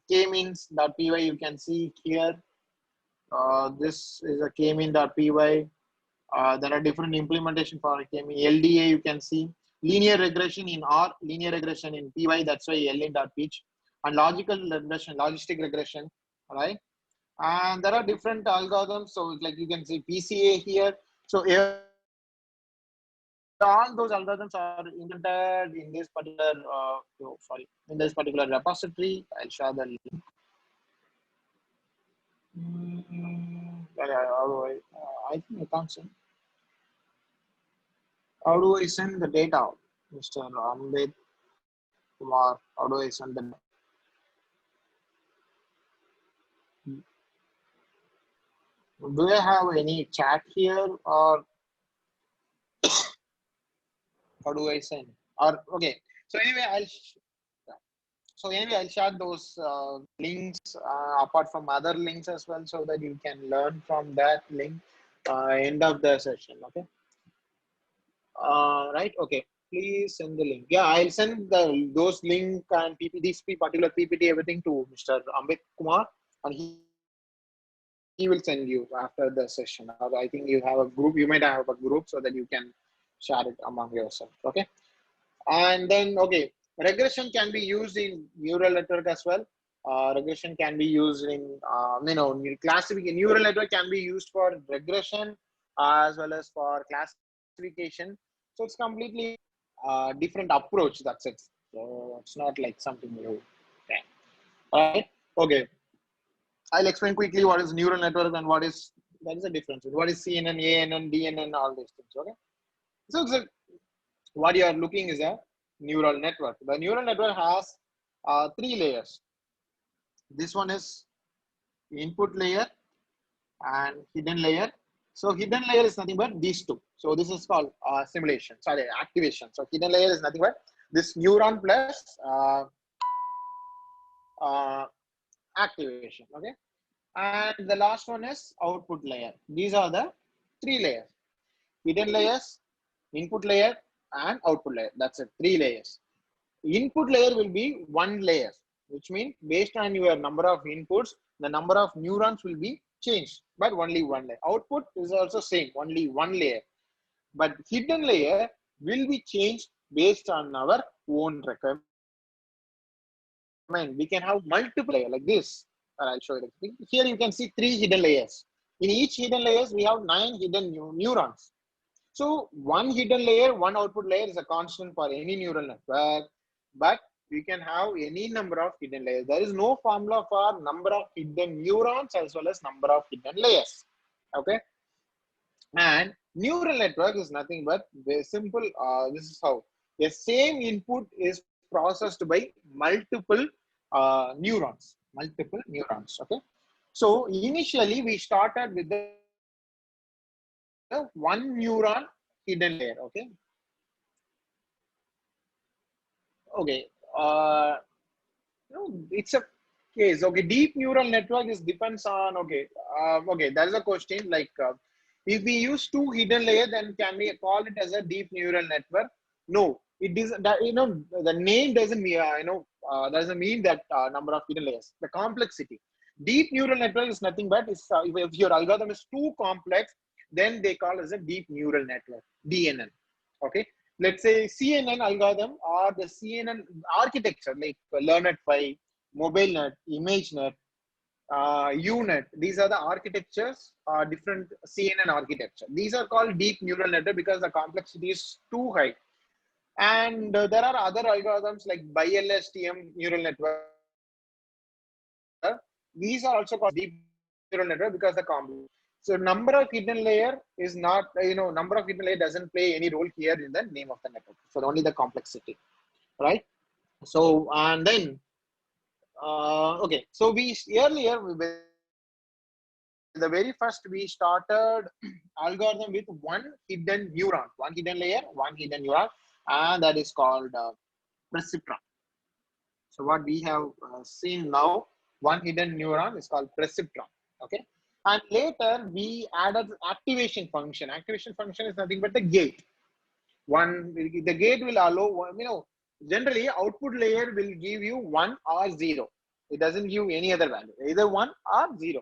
k-means.py. You can see here. This is a k-mean.py. There are different implementation for k-mean. LDA, you can see. Linear regression in R, linear regression in py. That's why ln.ph. And logical regression, logistic regression, right? And there are different algorithms. So like you can see PCA here. So all those algorithms are implemented in this particular in this particular repository. I'll share the link. I think I can't send. How do I send the data, Mr. Ambeth Kumar? How do I send the? Do I have any chat here, or how do I send? Or okay. So anyway, I'll share those links apart from other links as well, so that you can learn from that link end of the session. Okay. Right. Okay. Please send the link. Yeah, I'll send those link and this particular PPT everything to Mr. Ambeth Kumar, and he will send you after the session. I think you have a group. You might have a group so that you can share it among yourself. Okay. And then, okay, regression can be used in neural network as well. Regression can be used in, classification. Neural network can be used for regression as well as for classification. So it's completely different approach. That's it. So it's not like something new. Okay. All right. Okay. I'll explain quickly what is neural network and what is, there is a difference. What is CNN, ANN, DNN, all these things. Okay. So what you are looking is a neural network. The neural network has 3 layers. This one is input layer and hidden layer. So hidden layer is nothing but these two. So this is called simulation, sorry, activation. So hidden layer is nothing but this neuron plus activation. Okay. And the last one is output layer. These are the 3 layers: hidden layers, input layer, and output layer. That's it, 3 layers. Input layer will be 1 layer, which means based on your number of inputs, the number of neurons will be changed, but only 1 layer. Output is also same, only 1 layer. But hidden layer will be changed based on our own requirement. We can have multiple layers like this. I'll show you. Here you can see 3 hidden layers. In each hidden layers, we have 9 hidden neurons. So 1 hidden layer, 1 output layer is a constant for any neural network, but we can have any number of hidden layers. There is no formula for number of hidden neurons as well as number of hidden layers. Okay. And neural network is nothing but very simple. This is how the same input is processed by multiple neurons. Okay. So initially we started with the 1 neuron hidden layer. Okay. Okay. It's a case. Okay. Deep neural network is depends on. Okay. Okay. There is a question like if we use 2 hidden layers, then can we call it as a deep neural network? No. It is that the name doesn't mean doesn't mean that number of hidden layers. The complexity. Deep neural network is nothing but if your algorithm is too complex, then they call as a deep neural network, DNN. Okay. Let's say CNN algorithm or the CNN architecture like LearnNet5, MobileNet, ImageNet, UNet. These are the architectures, different CNN architecture. These are called deep neural network because the complexity is too high. And there are other algorithms like BiLSTM neural network. These are also called deep neural network because the complex. So number of hidden layer is not, number of hidden layer doesn't play any role here in the name of the network. So only the complexity, right? So, and then, okay. So earlier, the very first we started algorithm with 1 hidden neuron, 1 hidden layer, 1 hidden neuron, and that is called perceptron. So what we have seen now, one hidden neuron is called perceptron. Okay. And later we added activation function. Activation function is nothing but the gate. The gate will allow, generally output layer will give you 1 or 0. It doesn't give any other value, either 1 or 0.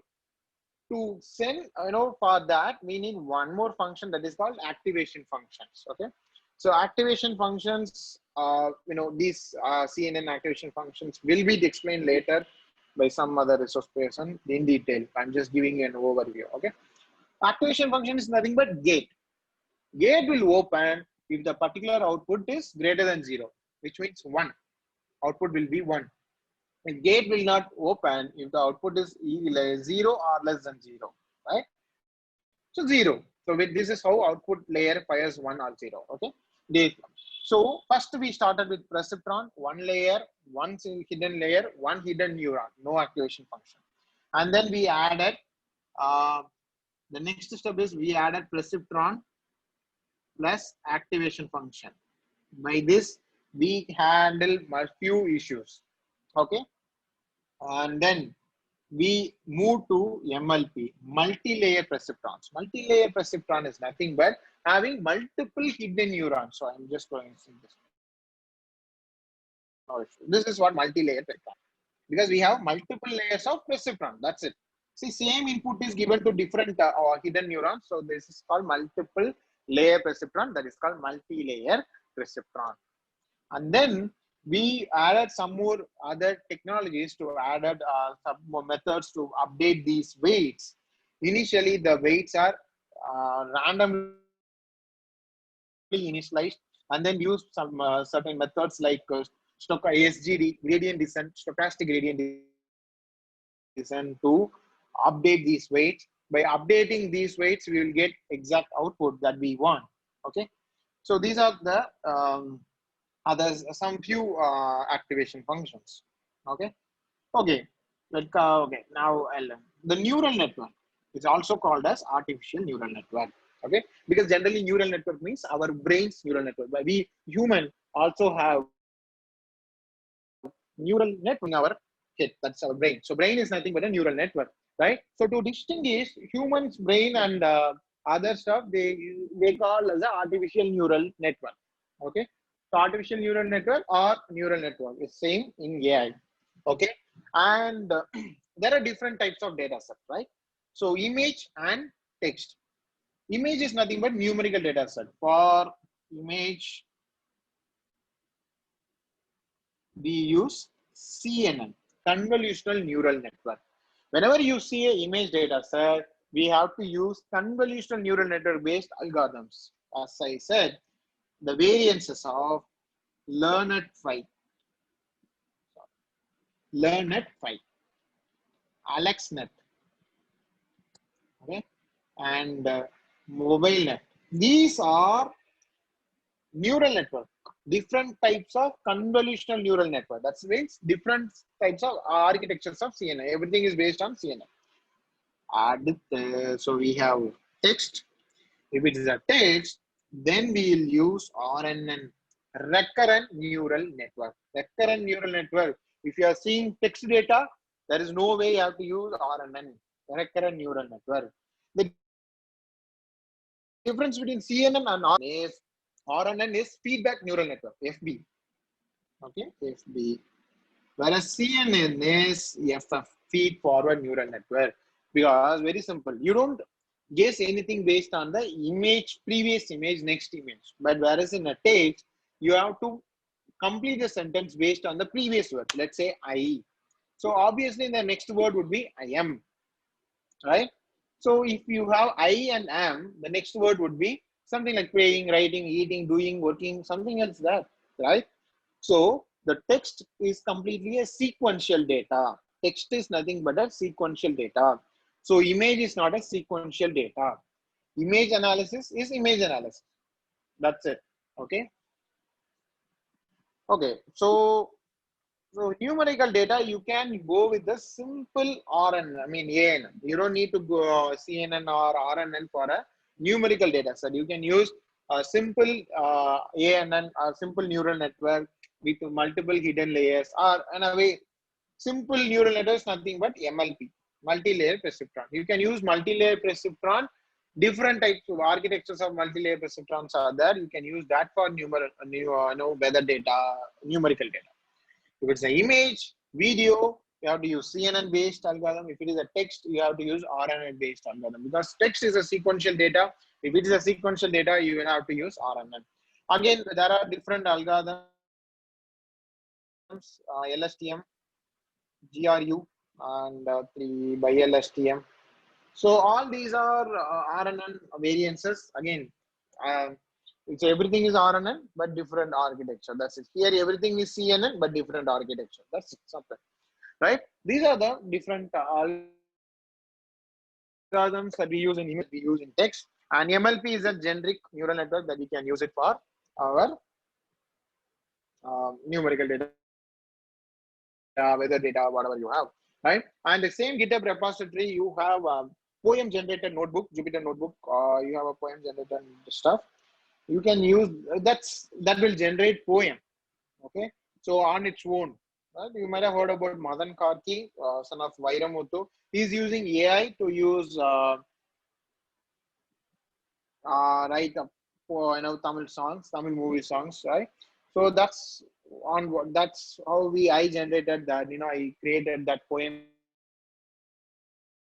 To send, for that we need one more function that is called activation functions. Okay. So activation functions, these CNN activation functions will be explained later by some other resource person in detail. I'm just giving an overview. Okay. Activation function is nothing but gate. Gate will open if the particular output is greater than 0, which means 1. Output will be 1. The gate will not open if the output is 0 or less than 0, right? So 0. So this is how output layer fires 1 or 0. Okay. So first we started with perceptron, 1 layer, 1 hidden layer, 1 hidden neuron, no activation function. And then we added, the next step is we added perceptron plus activation function. By this, we handle a few issues. Okay. And then we move to MLP, multi-layer perceptrons. Multi-layer perceptron is nothing but having multiple hidden neurons. So I'm just going to see this. This is what multi-layer perceptron, because we have multiple layers of perceptron. That's it. See, same input is given to different hidden neurons. So this is called multiple layer perceptron. That is called multi-layer perceptron. And then we added some more other technologies to added some more methods to update these weights. Initially, the weights are randomly initialized, and then use some certain methods like SGD, gradient descent, stochastic gradient descent to update these weights. By updating these weights, we will get exact output that we want. Okay, so these are the others, some few activation functions. Okay. Okay. Okay. Now the neural network is also called as artificial neural network. Okay. Because generally neural network means our brain's neural network. But we human also have neural network in our head. That's our brain. So brain is nothing but a neural network, right? So to distinguish human's brain and other stuff, they call as a artificial neural network. Okay. So artificial neural network or neural network is same in AI. Okay. And there are different types of data set, right? So image and text. Image is nothing but numerical data set. For image, we use CNN, convolutional neural network. Whenever you see an image data set, we have to use convolutional neural network based algorithms. As I said, the variances of LearnNet5, AlexNet, okay, and MobileNet. These are neural network, different types of convolutional neural network. That means different types of architectures of CNN. Everything is based on CNN. So we have text. If it is a text, then we will use RNN, recurrent neural network. Recurrent neural network. If you are seeing text data, there is no way you have to use RNN, recurrent neural network. The difference between CNN and RNN is feedback neural network, FB. Okay, FB. Whereas CNN is FF, feed forward neural network. Because very simple, you don't guess anything based on the image, previous image, next image. But whereas in a text, you have to complete the sentence based on the previous word. Let's say I. So obviously the next word would be I am, right? So if you have I and am, the next word would be something like praying, writing, eating, doing, working, something else that, right? So the text is completely a sequential data. Text is nothing but a sequential data. So image is not a sequential data. Image analysis is image analysis. That's it. Okay. Okay. So numerical data, you can go with the simple RNN. I mean ANN. You don't need to go CNN or RNN for a numerical data set. You can use a simple ANN or simple neural network with multiple hidden layers, or in a way simple neural network is nothing but MLP, multi-layer perceptron. You can use multi-layer perceptron. Different types of architectures of multi-layer perceptrons are there. You can use that for weather data, numerical data. If it's an image, video, you have to use CNN-based algorithm. If it is a text, you have to use RNN-based algorithm, because text is a sequential data. If it is a sequential data, you will have to use RNN. Again, there are different algorithms, LSTM, GRU, and 3 by LSTM. So all these are RNN variances. Again, it's everything is RNN but different architecture. That's it. Here everything is CNN but different architecture. That's it. Something, right? These are the different algorithms that we use in image, we use in text, and MLP is a generic neural network that we can use it for our numerical data, weather data, whatever you have, right? And the same GitHub repository, you have poem generated notebook, Jupyter notebook. You have a poem generated stuff. You can use that will generate poem. Okay, so on its own, right? You might have heard about Madan Karki, son of Vairamuthu. He's using AI to use write up for Tamil songs, Tamil movie songs, right? So that's how I generated that. I created that poem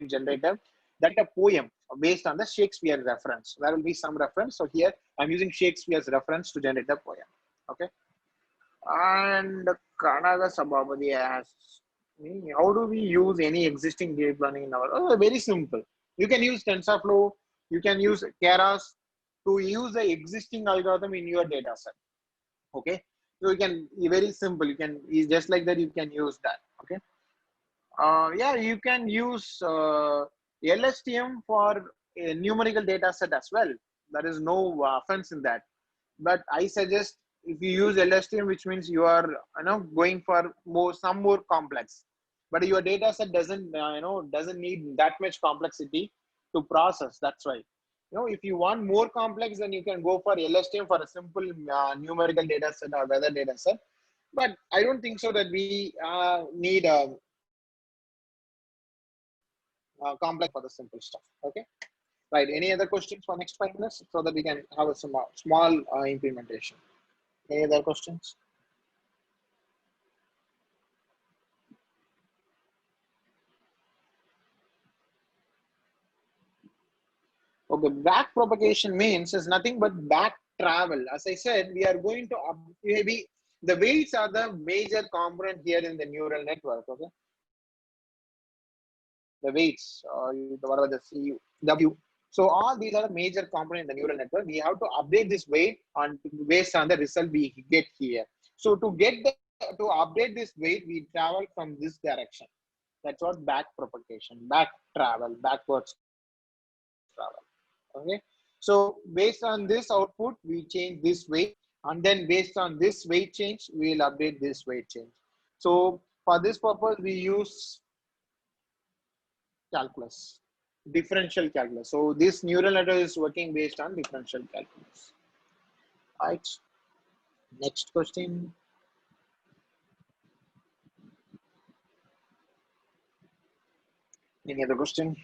generator. That a poem based on the Shakespeare reference. There will be some reference. So here I'm using Shakespeare's reference to generate the poem. Okay. And Kanaga Sababadi asks me, how do we use any existing deep learning in our? Oh, very simple. You can use TensorFlow. You can use Keras to use the existing algorithm in your data set. Okay. So you can, very simple. You can, just like that, you can use that. Okay. Yeah, you can use LSTM for a numerical data set as well. There is no offense in that. But I suggest if you use LSTM, which means you are going for some more complex. But your data set doesn't doesn't need that much complexity to process. That's why. If you want more complex, then you can go for LSTM for a simple numerical data set or weather data set. But I don't think so that we need complex for the simple stuff. Okay, right? Any other questions for next 5 minutes so that we can have a small implementation? Any other questions? Okay, back propagation means is nothing but back travel. As I said, we are going to maybe the weights are the major component here in the neural network. Okay, the weights, whatever the C, W. So all these are the major component in the neural network. We have to update this weight based on the result we get here. So to update this weight, we travel from this direction. That's what back propagation, back travel, backwards travel. Okay, so based on this output, we change this weight, and then based on this weight change, we will update this weight change. So for this purpose, we use calculus, differential calculus. So this neural network is working based on differential calculus. Right. Next question. Any other question?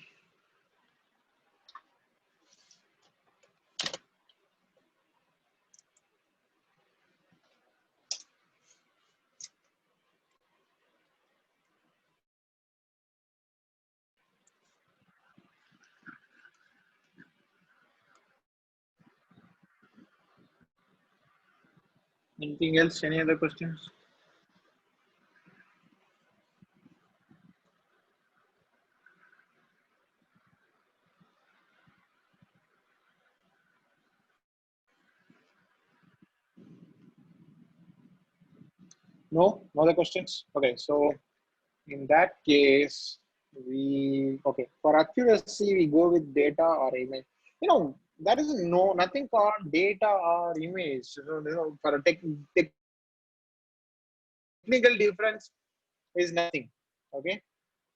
Anything else? Any other questions? No other questions? Okay, so in that case, for accuracy, we go with data or image. There is nothing called data or image. So, for a technical difference is nothing. Okay,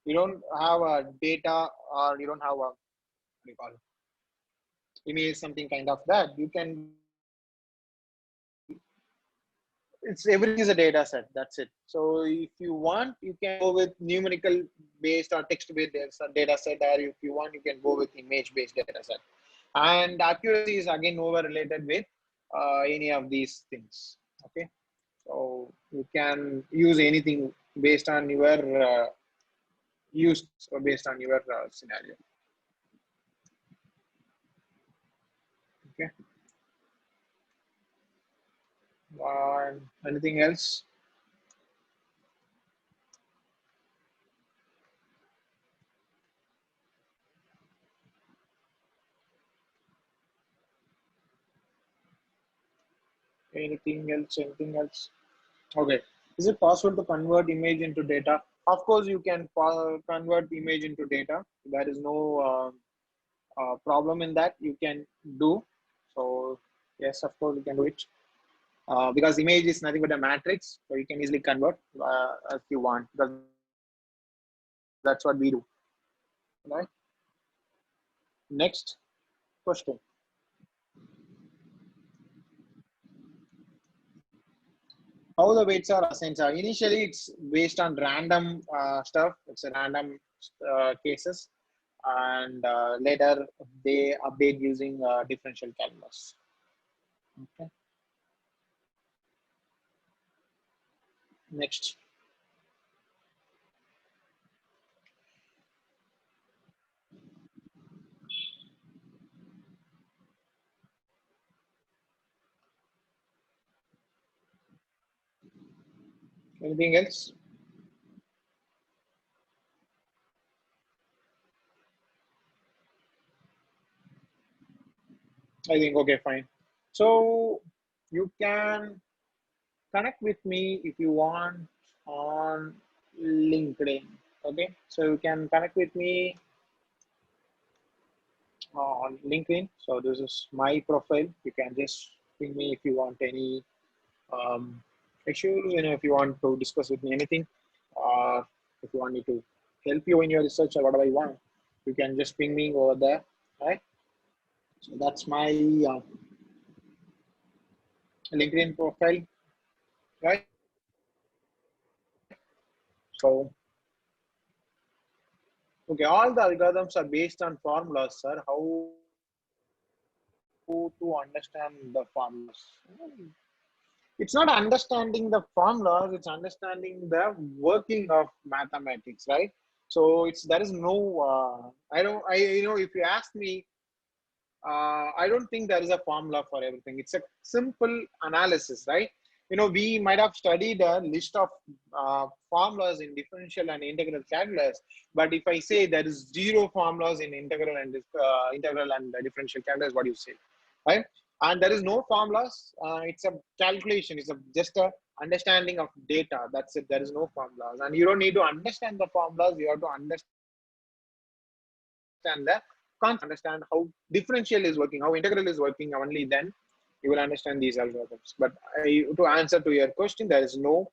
you don't have a data or you don't have a, what do you call it, image, something kind of that. You can it's everything is a data set. That's it. So if you want, you can go with numerical based or text based data set, or if you want, you can go with image based data set. And accuracy is again overrelated with any of these things. Okay, so you can use anything based on your use or based on your scenario. Okay. Anything else? Anything else? Anything else? Okay. Is it possible to convert image into data? Of course, you can convert image into data. There is no problem in that. You can do. So yes, of course, you can do it. Because image is nothing but a matrix, so you can easily convert if you want. Because that's what we do. Right. Next question. How the weights are assigned? Initially, it's based on random stuff. It's a random cases, and later they update using differential calculus. Okay. Next. Anything else? I think okay, fine. So you can connect with me if you want on LinkedIn. Okay, so you can connect with me on LinkedIn. So this is my profile. You can just ping me if you want any issues. If you want to discuss with me anything, or if you want me to help you in your research or whatever you want, you can just ping me over there. Right. So that's my LinkedIn profile. Right. So okay, all the algorithms are based on formulas, sir. How to understand the formulas? It's not understanding the formulas; it's understanding the working of mathematics, right? So it's there is no. If you ask me, I don't think there is a formula for everything. It's a simple analysis, right? We might have studied a list of formulas in differential and integral calculus, but if I say there is zero formulas in integral and differential calculus, what do you say, right? And there is no formulas. It's a calculation. It's just a understanding of data. That's it. There is no formulas, and you don't need to understand the formulas. You have to understand the can't understand how differential is working, how integral is working. Only then you will understand these algorithms. But to answer to your question, there is no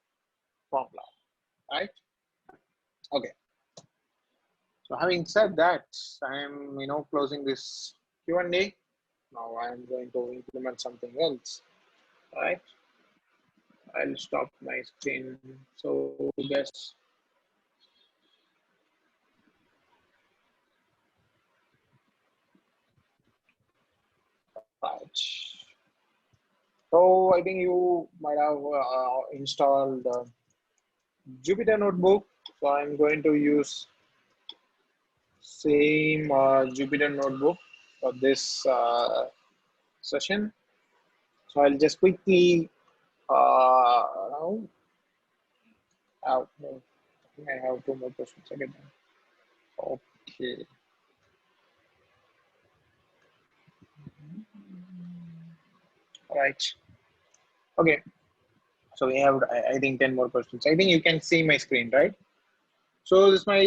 formula, right? Okay. So having said that, I am closing this Q&A. Now I am going to implement something else, right? I'll stop my screen. So yes. Right. So I think you might have installed Jupyter Notebook. So I'm going to use same Jupyter Notebook for this session. So I'll just quickly now I think I have two more questions again. Okay. All right. Okay. So we have I think 10 more questions. I think you can see my screen, right? So this is my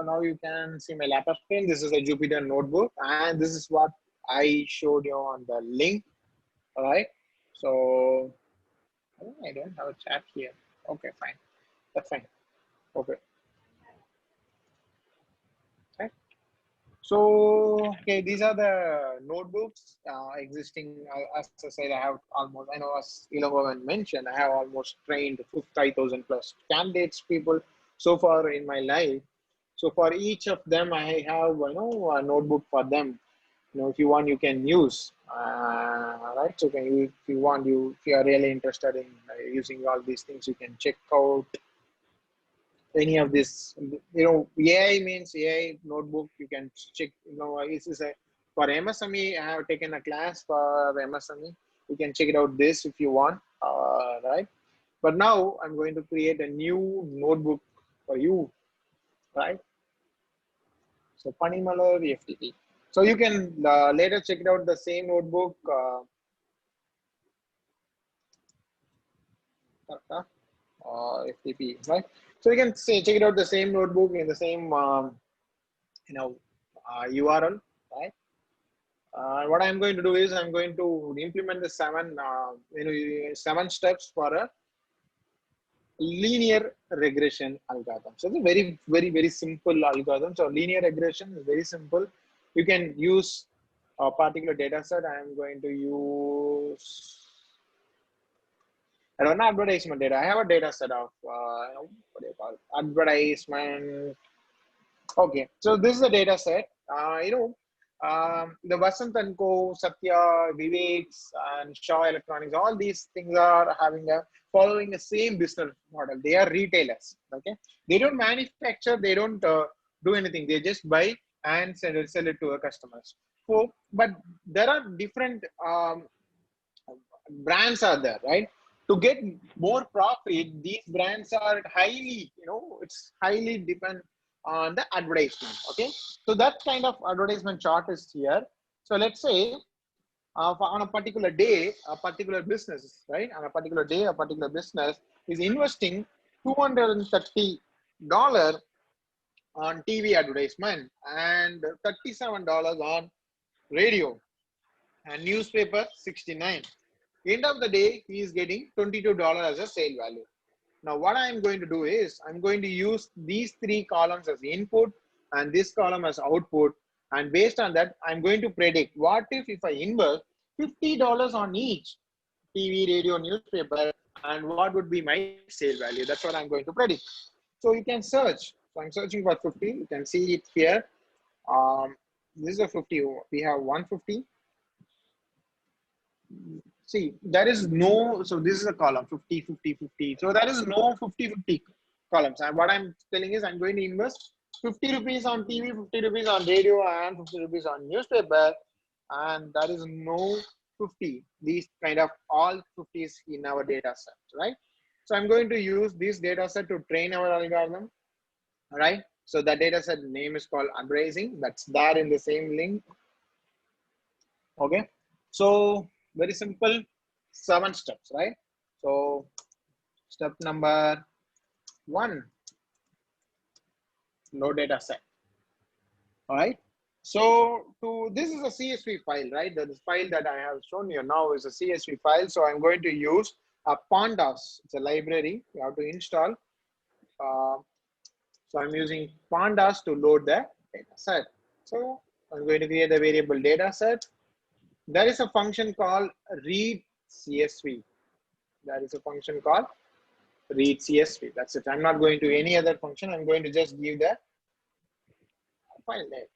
now you can see my laptop screen. This is a Jupyter Notebook, and this is what I showed you on the link. All right. So I don't have a chat here. Okay, fine. That's fine. Okay. Okay. So, okay, these are the notebooks existing. As I said, I have almost, I know as Ilangovan mentioned, I have almost trained 5,000 plus candidates, people so far in my life. So for each of them, I have, you know, a notebook for them. You know, if you want, you can use, right? So can you, if you want, if you are really interested in using all these things, you can check out any of this. You know, AI means AI notebook. You can check, you know, this is a, for MSME, I have taken a class for MSME. You can check it out this if you want, right? But now I'm going to create a new notebook for you, right? So Panimalar FDP. So you can later check it out the same notebook. FTP, right? So you can say check it out the same notebook in the same you know, URL, right? What I'm going to do is I'm going to implement the 7 steps for a linear regression algorithm. So it's a very simple algorithm. So linear regression is very simple. You can use a particular data set. I'm going to use, I don't know, advertisement data. I have a data set of what do you call it? Advertisement. Okay, so this is a data set. You know, the Vasant and Co, Satya, Vivek's, and Shaw Electronics, all these things are following the same business model. They are retailers. Okay, they don't manufacture, they don't do anything. They just buy and sell it to our customers. So, but there are different brands are there, right? To get more profit, these brands are highly, you know, it's highly depend on the advertisement. Okay, so that kind of advertisement chart is here. So let's say on a particular day, a particular business, right? On a particular day, a particular business is investing $230 on TV advertisement and $37 on radio, and newspaper 69. End of the day, he is getting $22 as a sale value. Now, what I'm going to do is I'm going to use these 3 columns as input and this column as output. And based on that, I'm going to predict what if I invest $50 on each TV, radio, newspaper, and what would be my sale value. That's what I'm going to predict. So you can search. So I'm searching for 50. You can see it here. This is a 50. We have 150. See, there is no, so this is a column 50, 50, 50. So there is no 50, 50 columns. And what I'm telling is I'm going to invest 50 rupees on TV, 50 rupees on radio, and 50 rupees on newspaper. And there is no 50, these kind of all 50s in our data set, right? So I'm going to use this data set to train our algorithm, all right? So the data set name is called advertising. That's there in the same link. Okay, so very simple, 7 steps, right? So step number 1, load data set. All right. So this is a CSV file, right? The file that I have shown you now is a CSV file. So I'm going to use a pandas. It's a library you have to install. So I'm using pandas to load the data set. So I'm going to create a variable data set. There is a function called read CSV. There is a function called read CSV. That's it. I'm not going to any other function. I'm going to just give the file name.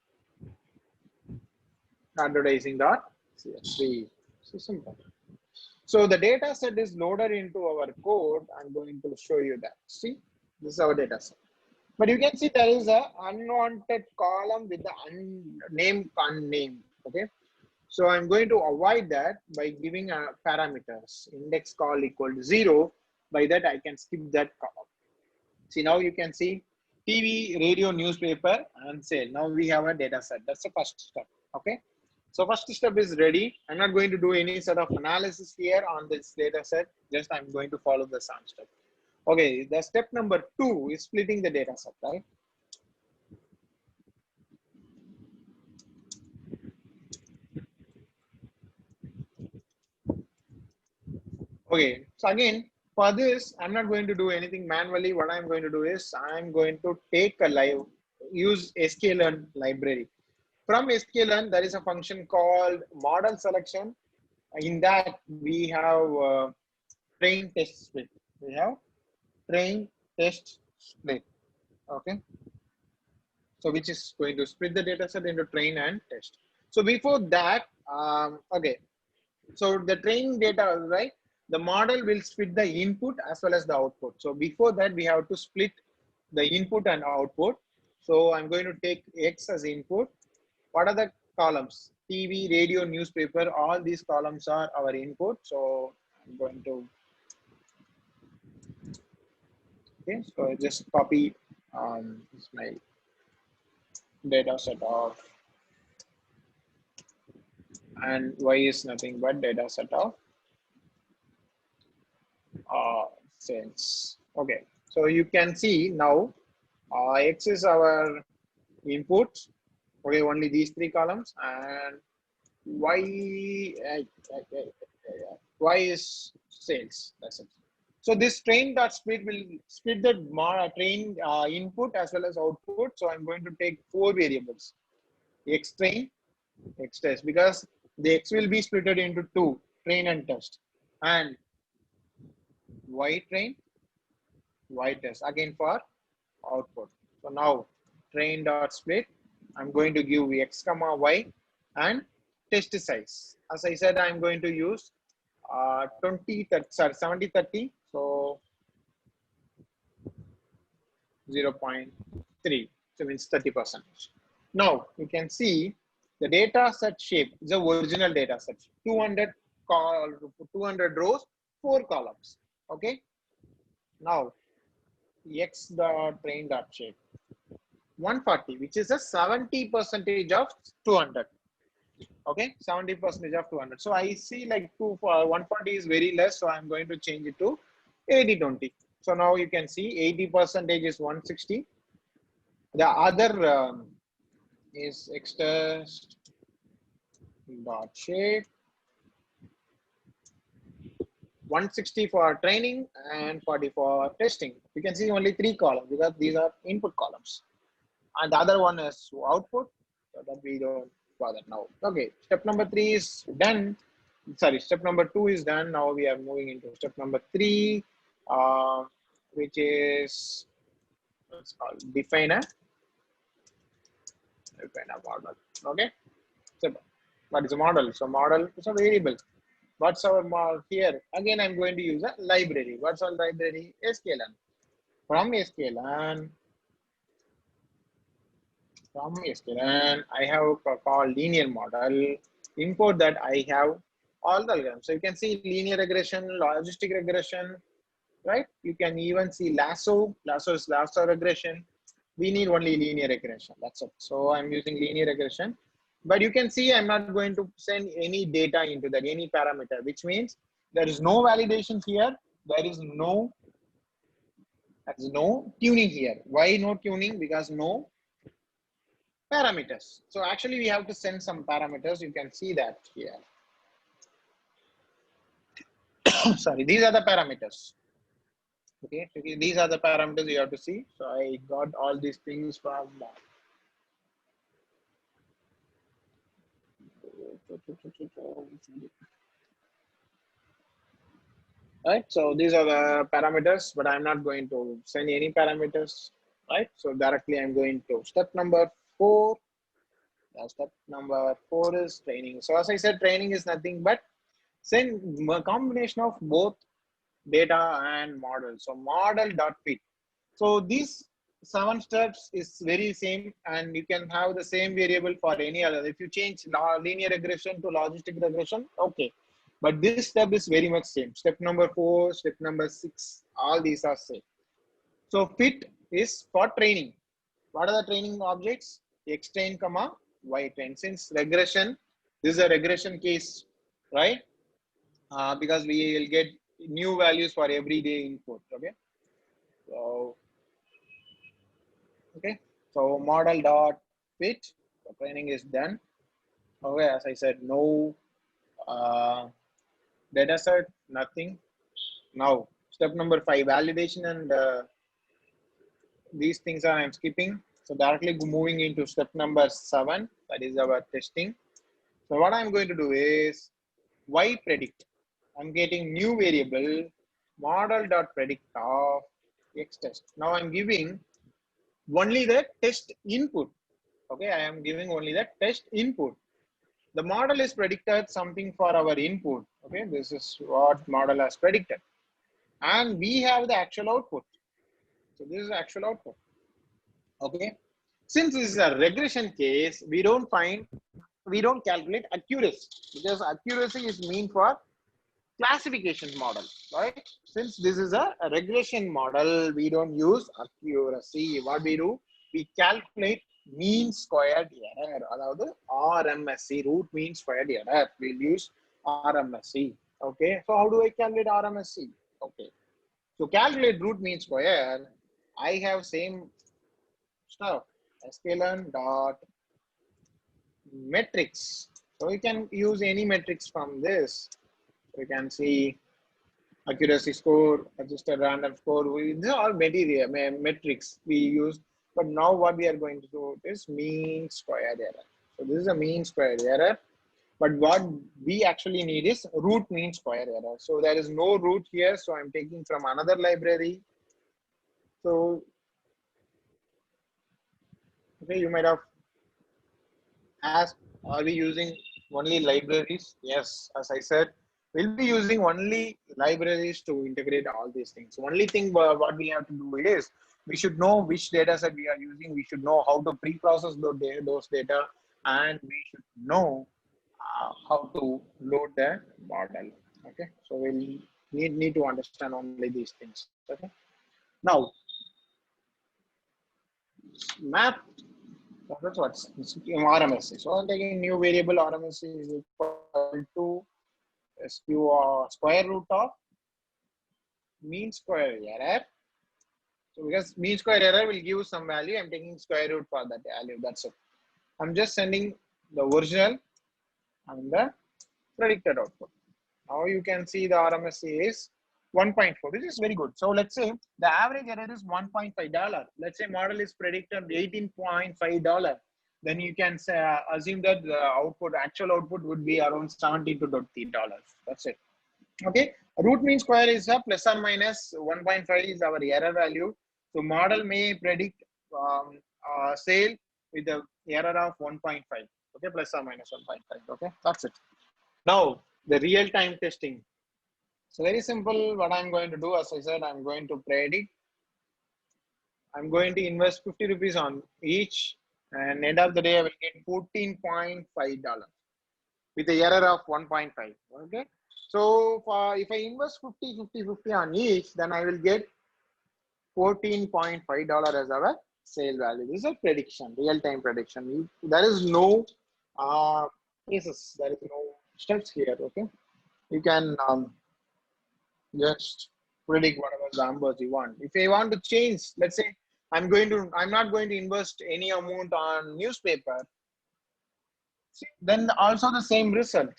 Advertising.csv. So simple. So the data set is loaded into our code. I'm going to show you that. See, this is our data set. But you can see there is a unwanted column with the name unnamed. Okay. So I'm going to avoid that by giving a parameters index call equal to 0. By that I can skip that column. See, now you can see TV, radio, newspaper, and sale. Now we have a data set. That's the first step. Okay. So first step is ready. I'm not going to do any sort of analysis here on this data set. Just I'm going to follow the same step. Okay. The step number 2 is splitting the data set, right? Okay, so again, for this, I'm not going to do anything manually. What I'm going to do is I'm going to take use sklearn library. From sklearn, there is a function called model selection. In that we have train test split. We have train test split. Okay. So which is going to split the data set into train and test. So before that, okay. So the training data, right? The model will split the input as well as the output. So before that, we have to split the input and output. So I'm going to take X as input. What are the columns? TV, radio, newspaper, all these columns are our input. So I'm going to, okay, so I just copy this my data set of, and Y is nothing but data set of sales. Okay, so you can see now X is our input. Okay, only these three columns, and Y is sales. That's it. So this train dot split will split the train input as well as output. So I'm going to take 4 variables: X train, X test, because the X will be split into 2, train and test, and Y train, Y test again for output. So now train dot split, I'm going to give X comma Y and test size. As I said, I'm going to use 70-30. So 0.3. So means 30%. Now you can see the data set shape is the original data set. 200 rows, 4 columns. Okay. Now X dot train dot shape 140, which is a 70% of 200. Okay, 70% of 200. So I see like 140 is very less, so I'm going to change it to 80-20. So now you can see 80% is 160. The other is X test dot shape 160 for training and 40 for testing. You can see only 3 columns because these are input columns, and the other one is output, so that we don't bother now. Okay, step number 3 is done. Sorry, step number 2 is done. Now we are moving into step number 3, which is what's called define a model. Okay, so what is a model? So model is a variable. What's our model here? Again, I'm going to use a library. What's our library? sklearn. From sklearn, I have called linear model. Import that, I have all the algorithms. So you can see linear regression, logistic regression, right? You can even see lasso. Lasso is lasso regression. We need only linear regression. That's it. So I'm using linear regression. But you can see I'm not going to send any data into that, any parameter, which means there is no validation here. There is no tuning here. Why no tuning? Because no parameters. So actually we have to send some parameters. You can see that here. Sorry, these are the parameters. Okay, these are the parameters you have to see. So I got all these things from right. So these are the parameters, but I'm not going to send any parameters, right? So directly I'm going to step number 4. Step number 4 is training. So as I said, training is nothing but send a combination of both data and model. So model dot fit. So these 7 steps is very same, and you can have the same variable for any other. If you change linear regression to logistic regression, okay. But this step is very much same. Step number 4, step number 6, all these are same. So fit is for training. What are the training objects? X train, comma, Y train. Since regression, this is a regression case, right? Because we will get new values for everyday input. Okay. So, okay. So model dot fit. The training is done. Okay. As I said, no data set, nothing. Now, step number 5, validation, and these things are I'm skipping. So directly moving into step number 7, that is our testing. So what I'm going to do is y predict. I'm getting new variable model.predict of x test. Now I'm giving only the test input. Okay, I am giving only the test input. The model is predicted something for our input. Okay, this is what model has predicted. And we have the actual output. So this is the actual output. Okay. Since this is a regression case, we don't calculate accuracy, because accuracy is mean for classification model, right? Since this is a regression model, we don't use accuracy. What we do, we calculate mean squared error, அதாவது RMSE, root mean squared error. We'll use RMSE. Okay, so how do I calculate RMSE? Okay, so calculate root mean square, I have same stuff, sklearn dot metrics. So you can use any metrics from this. You can see accuracy score, adjusted random score. These are all metrics we use. But now what we are going to do is mean square error. So this is a mean square error. But what we actually need is root mean square error. So there is no root here. So I'm taking from another library. So okay, you might have asked, are we using only libraries? Yes, as I said, we'll be using only libraries to integrate all these things. Only thing what we have to do is we should know which data set we are using. We should know how to pre-process those data, and we should know how to load the model. Okay, so we'll need to understand only these things. Okay, now map. That's what's RMSE. So I'm taking new variable RMSE is equal to square root of mean square error. So because mean square error will give some value, I'm taking square root for that value. That's it. I'm just sending the original and the predicted output. Now you can see the RMSE is 1.4, which is very good. So let's say the average error is $1.5. Let's say model is predicted $18.5. Then you can say, assume that the actual output would be around $70 to $30. That's it. Okay. Root mean square is a plus or minus 1.5 is our error value. So model may predict sale with the error of 1.5. Okay, plus or minus 1.5. Okay, that's it. Now the real-time testing. So very simple. What I'm going to do, as I said, I'm going to predict. I'm going to invest 50 rupees on each, and end of the day I will get $14.5 with the error of 1.5. Okay. So if I invest 50 on each, then I will get $14.5 as our sale value. This is a prediction, real-time prediction. There is no cases. There is no steps here. Okay. You can just predict whatever numbers you want. If I want to change, let's say I'm not going to invest any amount on newspaper, then also the same result.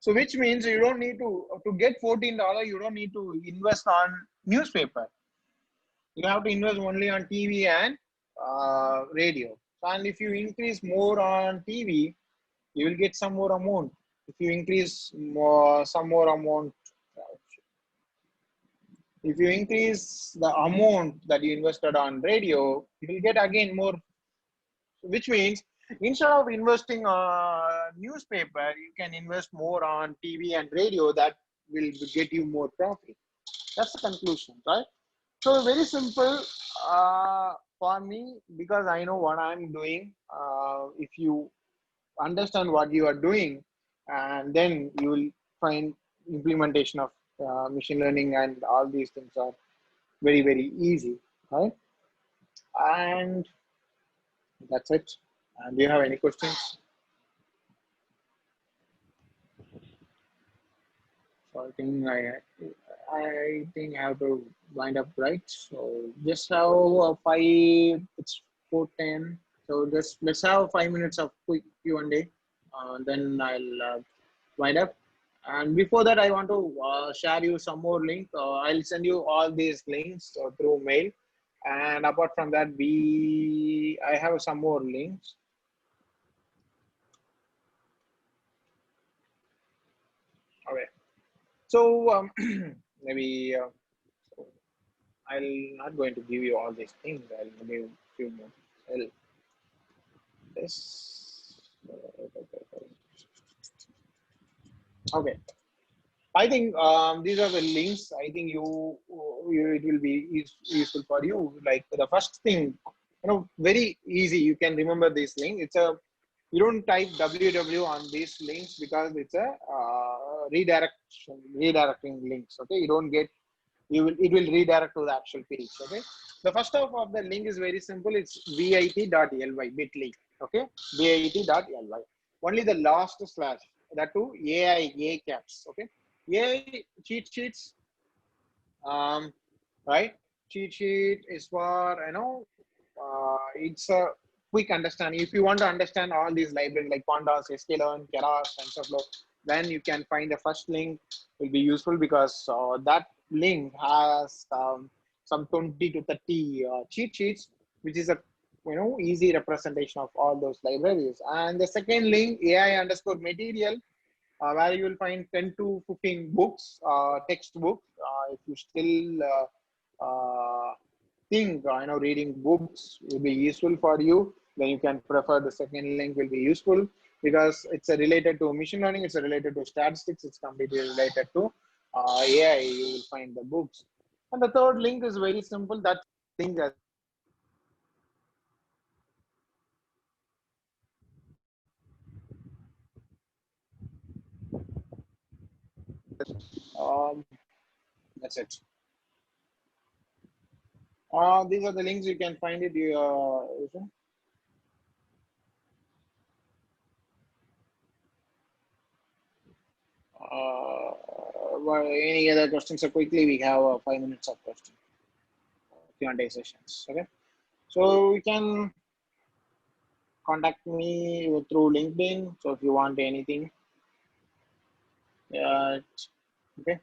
So which means you don't need to get $14, you don't need to invest on newspaper. You have to invest only on TV and radio. And if you increase more on TV, you will get some more amount. If you increase some more amount, if you increase the amount that you invested on radio, you will get again more. Which means instead of investing on newspaper, you can invest more on TV and radio. That will get you more profit. That's the conclusion, right? So very simple for me, because I know what I'm doing. If you understand what you are doing, and then you will find implementation of machine learning and all these things are very, very easy, right? And that's it. And do you have any questions? So I think I have to wind up, right? So just have a it's 4:10. So just let's have 5 minutes of quick Q&A. Then I'll wind up. And before that, I want to share you some more link. I'll send you all these links through mail. And apart from that, I have some more links. Okay, so maybe I'll not going to give you all these things. I'll give few more. This. Okay. I think these are the links. I think it will be useful for you. Like the first thing, very easy. You can remember this link. You don't type www on these links because it's a redirecting links. Okay, you don't get. It will redirect to the actual page. Okay, the first of the link is very simple. It's bit.ly. Okay, bit.ly. Only the last slash, that too AI caps. Okay, AI cheat sheets. Right, cheat sheet is for it's a quick understanding. If you want to understand all these libraries like pandas, sklearn, keras, TensorFlow, then you can find the first link will be useful because that link has some 20 to 30 cheat sheets, which is a easy representation of all those libraries. And the second link, AI_material, where you will find 10 to 15 books, textbooks. If you still think reading books will be useful for you, then you can prefer the second link will be useful because it's related to machine learning, it's related to statistics, it's completely related to AI. You will find the books. And the third link is very simple. That link has that's it. These are the links you can find it. Any other questions? So quickly, we have 5 minutes of question Q&A sessions. Okay, so you can contact me through LinkedIn. So if you want anything, okay.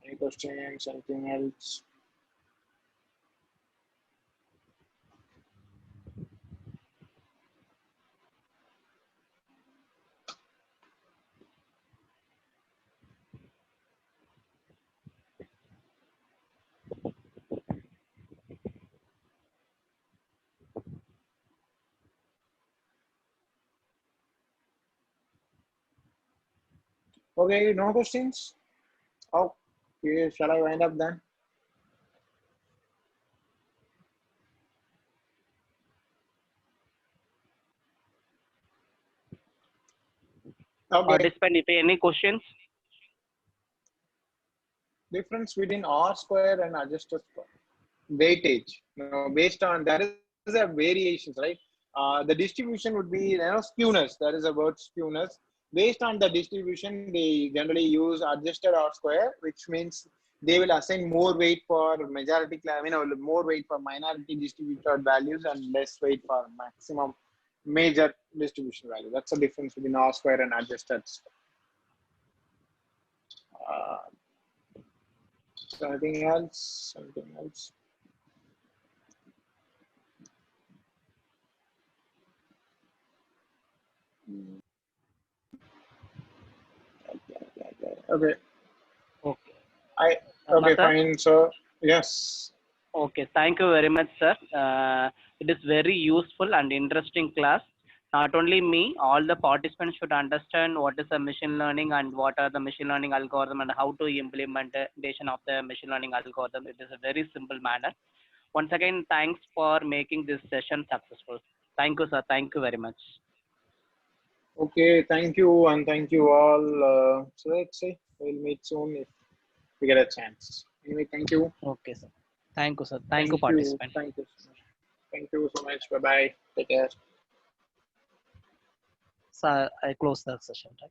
Any questions? Anything else? Okay, no questions. Okay, shall I wind up then? Okay. Participant, if any questions? Difference between R² and adjusted square. Weightage. Based on there is a variations, right? The distribution would be skewness. There is a word skewness. Based on the distribution, they generally use adjusted R², which means they will assign more weight for majority, more weight for minority distributed values and less weight for maximum major distribution value. That's the difference between R² and adjusted. Anything else? Something else? Okay. Okay. Okay, Sir? fine. So yes. Okay, thank you very much, sir. It is very useful and interesting class. Not only me, all the participants should understand what is the machine learning and what are the machine learning algorithm and how to implementation of the machine learning algorithm. It is a very simple manner. Once again, thanks for making this session successful. Thank you, sir. Thank you very much. Okay, thank you and thank you all. So let's say we'll meet soon if we get a chance. Anyway, thank you. Okay, sir. Thank you, sir. Thank you, participant. Thank you so much. Thank you so much. Bye bye. Take care. Sir, I close the session, right?